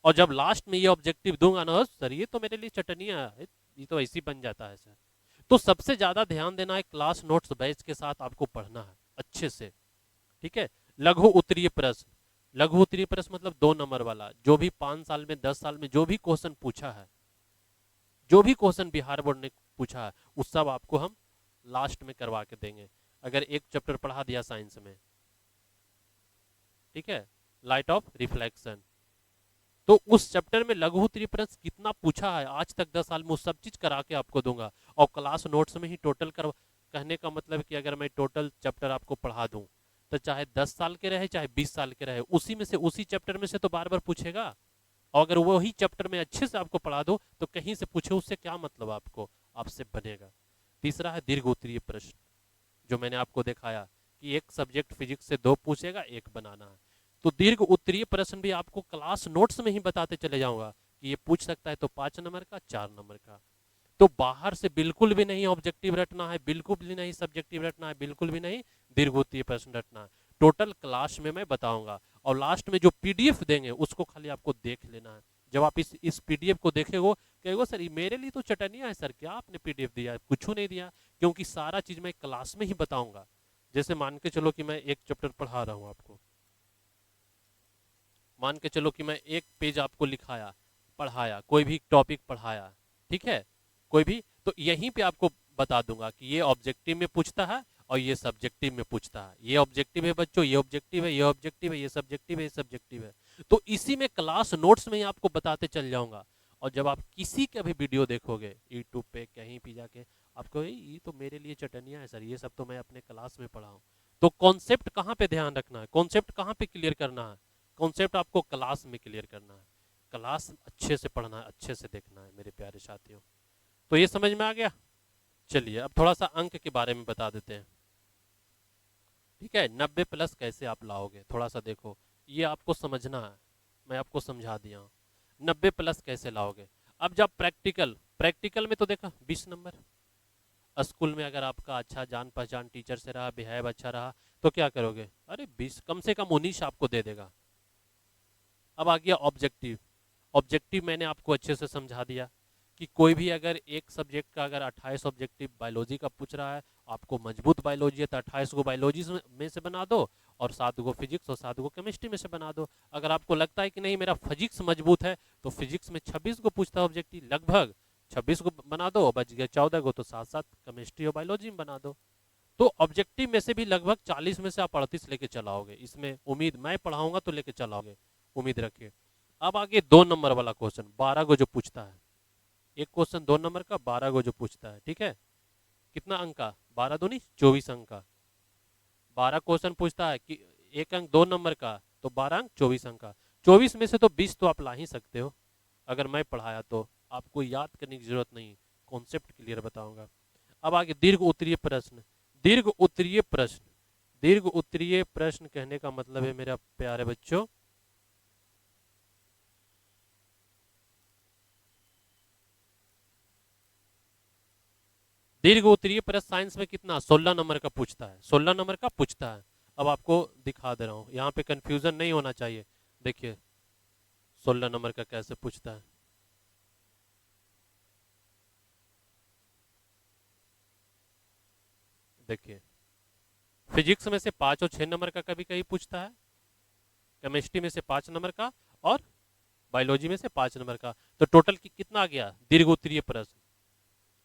और जब लास्ट में ये ऑब्जेक्टिव दूंगा ना सर, ये तो मेरे लिए चटनिया है, ये तो ऐसी बन जाता है सर। तो सबसे ज्यादा ध्यान देना है क्लास नोट्स बैच के साथ आपको पढ़ना है अच्छे से, ठीक है। लघु उत्तरीय प्रश्न, लघु उत्तरीय प्रश्न मतलब 2 नंबर वाला, जो भी 5 साल में 10 साल में जो भी क्वेश्चन पूछा है, जो भी क्वेश्चन बिहार बोर्ड ने पूछा है, उस सब आपको हम लास्ट में करवा के देंगे। अगर एक चैप्टर पढ़ा दिया साइंस में, ठीक है, लाइट ऑफ रिफ्लेक्शन, तो उस चैप्टर में लघु उत्तरीय प्रश्न कितना पूछा है आज तक 10 साल में, वो सब चीज करा के आपको दूंगा। और क्लास नोट्स में ही टोटल कर, कहने का मतलब कि अगर मैं टोटल चैप्टर आपको पढ़ा दूं, तो चाहे 10 साल के रहे चाहे 20 साल के रहे, उसी में से उसी चैप्टर में से तो बार बार पूछेगा। और अगर वही चैप्टर में अच्छे से आपको पढ़ा दो तो कहीं से पूछे, उससे क्या मतलब आपको, आपसे बनेगा। तीसरा है दीर्घ उत्तरीय प्रश्न, जो मैंने आपको दिखाया कि एक सब्जेक्ट फिजिक्स से 2 पूछेगा, एक बनाना है। तो दीर्घ उत्तरीय प्रश्न भी आपको क्लास नोट्स में ही बताते चले जाऊंगा कि ये पूछ सकता है, तो 5 नंबर का, 4 नंबर का। तो बाहर से बिल्कुल भी नहीं ऑब्जेक्टिव रटना है, बिल्कुल भी नहीं सब्जेक्टिव रटना है, बिल्कुल भी नहीं दीर्घ उत्तरीय प्रश्न रटना है। टोटल क्लास में मैं बताऊंगा। और लास्ट में जो पीडीएफ देंगे उसको खाली आपको देख लेना है। जब आप इस पीडीएफ को देखेगो, कहेगो सर मेरे लिए तो चटनिया है सर, क्या आपने पीडीएफ दिया है? कुछ नहीं दिया, क्योंकि सारा चीज मैं क्लास में ही बताऊंगा। जैसे मान के चलो कि मैं एक चैप्टर पढ़ा रहा हूँ आपको, मान के चलो कि मैं एक पेज आपको लिखाया, पढ़ाया, कोई भी टॉपिक पढ़ाया, ठीक है, कोई भी, तो यहीं पे आपको बता दूंगा कि ये ऑब्जेक्टिव में पूछता है और ये सब्जेक्टिव में पूछता है। ये ऑब्जेक्टिव है बच्चों, ये ऑब्जेक्टिव है, ये ऑब्जेक्टिव है, ये सब्जेक्टिव है, ये सब्जेक्टिव है। तो इसी में क्लास नोट्स में ही आपको बताते चल जाऊंगा। और जब आप किसी का भी वीडियो देखोगे यूट्यूब पे कहीं भी जाके, आपको ये तो मेरे लिए चटनिया है सर, ये सब तो मैं अपने क्लास में पढ़ा हूँ। तो कॉन्सेप्ट कहाँ पे ध्यान रखना है, कॉन्सेप्ट कहाँ पे क्लियर करना है? कॉन्सेप्ट आपको क्लास में क्लियर करना है, क्लास अच्छे से पढ़ना है, अच्छे से देखना है मेरे प्यारे साथियों। तो ये समझ में आ गया। चलिए अब थोड़ा सा अंक के बारे में बता देते हैं, ठीक है। 90+ कैसे आप लाओगे, थोड़ा सा देखो, ये आपको समझना है, मैं आपको समझा दिया हूँ। 90+ कैसे लाओगे? अब जब प्रैक्टिकल, प्रैक्टिकल में तो देखा 20 नंबर। स्कूल में अगर आपका अच्छा जान पहचान टीचर से रहा, बिहेव अच्छा रहा, तो क्या करोगे? अरे 20, कम से कम 19 आपको दे देगा। अब आ गया ऑब्जेक्टिव। ऑब्जेक्टिव मैंने आपको अच्छे से समझा दिया कि कोई भी अगर एक सब्जेक्ट का अगर 28 ऑब्जेक्टिव बायोलॉजी का पूछ रहा है, आपको मजबूत बायोलॉजी है तो 28 को बायोलॉजी में से बना दो, और 7 को फिजिक्स और 7 को केमिस्ट्री में से बना दो। अगर आपको लगता है कि नहीं मेरा फिजिक्स मजबूत है, तो फिजिक्स में 26 को पूछता है ऑब्जेक्टिव, लगभग 26 को बना दो, बच गया 14 को, तो 7 केमिस्ट्री और बायोलॉजी में बना दो। तो ऑब्जेक्टिव में से भी लगभग 40 में से आप 38 लेके चलाओगे, इसमें उम्मीद, मैं पढ़ाऊंगा तो लेके चलाओगे, उम्मीद रखिए। अब आगे 2 नंबर वाला क्वेश्चन, 12 को जो पूछता है, एक क्वेश्चन 2 नंबर का, 12 को जो पूछता है, ठीक है। कितना अंक का? 12 दूनी 24 अंक का। 12 क्वेश्चन पूछता है कि एक अंक 2 नंबर का, तो 12 अंक 24 अंक का। 24 में से तो 20 तो आप ला ही सकते हो, अगर मैं पढ़ाया तो आपको याद करने की जरूरत नहीं, कॉन्सेप्ट क्लियर बताऊंगा। अब आगे दीर्घ उत्तरीय प्रश्न। दीर्घ उत्तरीय प्रश्न, दीर्घ उत्तरीय प्रश्न कहने का मतलब है मेरा प्यारे बच्चों, दीर्घ उत्तरीय प्रश्न साइंस में कितना 16 नंबर का पूछता है, 16 नंबर का पूछता है। अब आपको दिखा दे रहा हूं, यहाँ पे कंफ्यूजन नहीं होना चाहिए। देखिए 16 नंबर का कैसे पूछता है, देखिए फिजिक्स में से 5 और 6 नंबर का कभी कभी पूछता है, केमिस्ट्री में से 5 नंबर का, और बायोलॉजी में से 5 नंबर का। तो टोटल कितना आ गया दीर्घ उत्तरीय प्रश्न?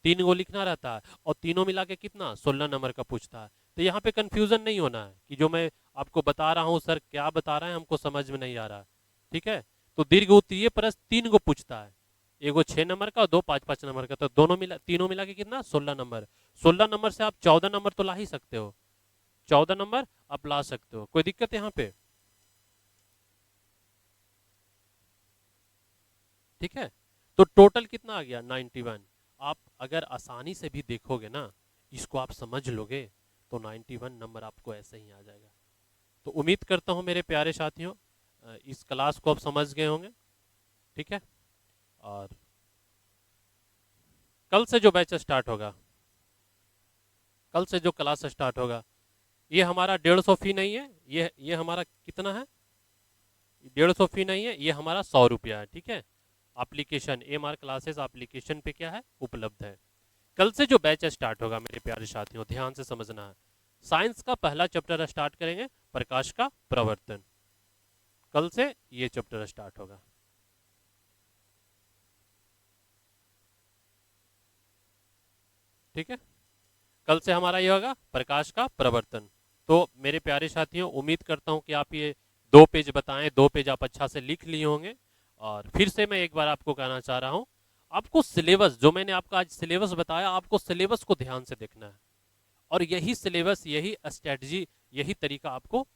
3 को लिखना रहता है, और तीनों मिला के कितना 16 नंबर का पूछता है। तो यहाँ पे कंफ्यूजन नहीं होना है कि जो मैं आपको बता रहा हूँ सर क्या बता रहे हैं, हमको समझ में नहीं आ रहा है, ठीक है। तो दीर्घ उत्तरीय प्रश्न 3 को पूछता है, एगो 6 नंबर का और 2 5 नंबर का, तो दोनों मिला, तीनों मिला के कितना 16 नंबर। 16 नंबर से आप 14 नंबर तो ला ही सकते हो, 14 नंबर आप ला सकते हो, कोई दिक्कत यहाँ पे? ठीक है। तो टोटल कितना आ गया 91। आप अगर आसानी से भी देखोगे ना, इसको आप समझ लोगे, तो 91 नंबर आपको ऐसे ही आ जाएगा। तो उम्मीद करता हूं मेरे प्यारे साथियों, इस क्लास को आप समझ गए होंगे, ठीक है। और कल से जो बैच स्टार्ट होगा, कल से जो क्लास स्टार्ट होगा, ये हमारा 150 फी नहीं है, ये हमारा कितना है, 150 फी नहीं है, ये हमारा 100 रुपया है, ठीक है। एप्लीकेशन AMR क्लासेस एप्लीकेशन पे क्या है, उपलब्ध है। कल से जो बैच स्टार्ट होगा मेरे प्यारे साथियों, ध्यान से समझना है। साइंस का पहला चैप्टर स्टार्ट करेंगे, प्रकाश का प्रवर्तन। कल से ये चैप्टर स्टार्ट होगा, ठीक है। कल से हमारा ये होगा प्रकाश का प्रवर्तन। तो मेरे प्यारे साथियों, उम्मीद करता हूं कि आप ये 2 पेज बताएं, 2 पेज आप अच्छा से लिख लिए होंगे। और फिर से मैं एक बार आपको कहना चाह रहा हूं, आपको सिलेबस, जो मैंने आपका आज सिलेबस बताया, आपको सिलेबस को ध्यान से देखना है। और यही सिलेबस, यही स्ट्रेटजी, यही तरीका आपको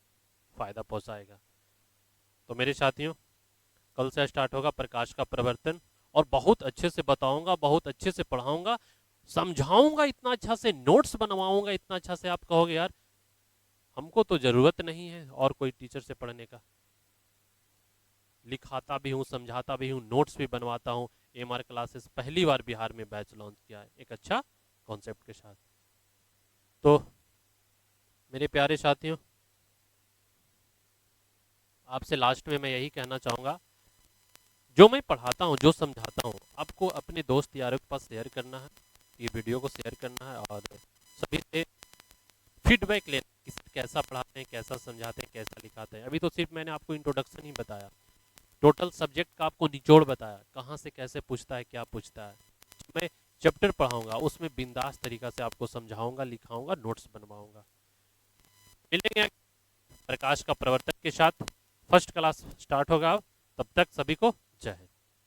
फायदा पहुंचाएगा। तो मेरे साथियों, कल से स्टार्ट होगा प्रकाश का प्रवर्तन, और बहुत अच्छे से बताऊंगा, बहुत अच्छे से पढ़ाऊंगा, समझाऊंगा, इतना अच्छा से नोट्स बनवाऊंगा, इतना अच्छा से आप कहोगे यार हमको तो जरूरत नहीं है और कोई टीचर से पढ़ने का। लिखाता भी हूँ, समझाता भी हूँ, नोट्स भी बनवाता हूँ। AMR क्लासेस पहली बार बिहार में बैच लॉन्च किया है एक अच्छा कॉन्सेप्ट के साथ। तो मेरे प्यारे साथियों, आपसे लास्ट में मैं यही कहना चाहूँगा, जो मैं पढ़ाता हूँ, जो समझाता हूँ, आपको अपने दोस्त यारों के पास शेयर करना है, ये वीडियो को शेयर करना है, और सभी से फीडबैक लेना, किस कैसा पढ़ाते हैं, कैसा समझाते हैं, कैसा लिखाते हैं। अभी तो सिर्फ मैंने आपको इंट्रोडक्शन ही बताया, टोटल सब्जेक्ट का आपको निचोड़ बताया, कहाँ से कैसे पूछता है, क्या पूछता है। मैं चैप्टर पढ़ाऊंगा, उसमें बिंदास तरीका से आपको समझाऊंगा, लिखाऊंगा, नोट्स बनवाऊंगा। मिलेंगे प्रकाश का प्रवर्तन के साथ, फर्स्ट क्लास स्टार्ट होगा। तब तक सभी को जय हिंद।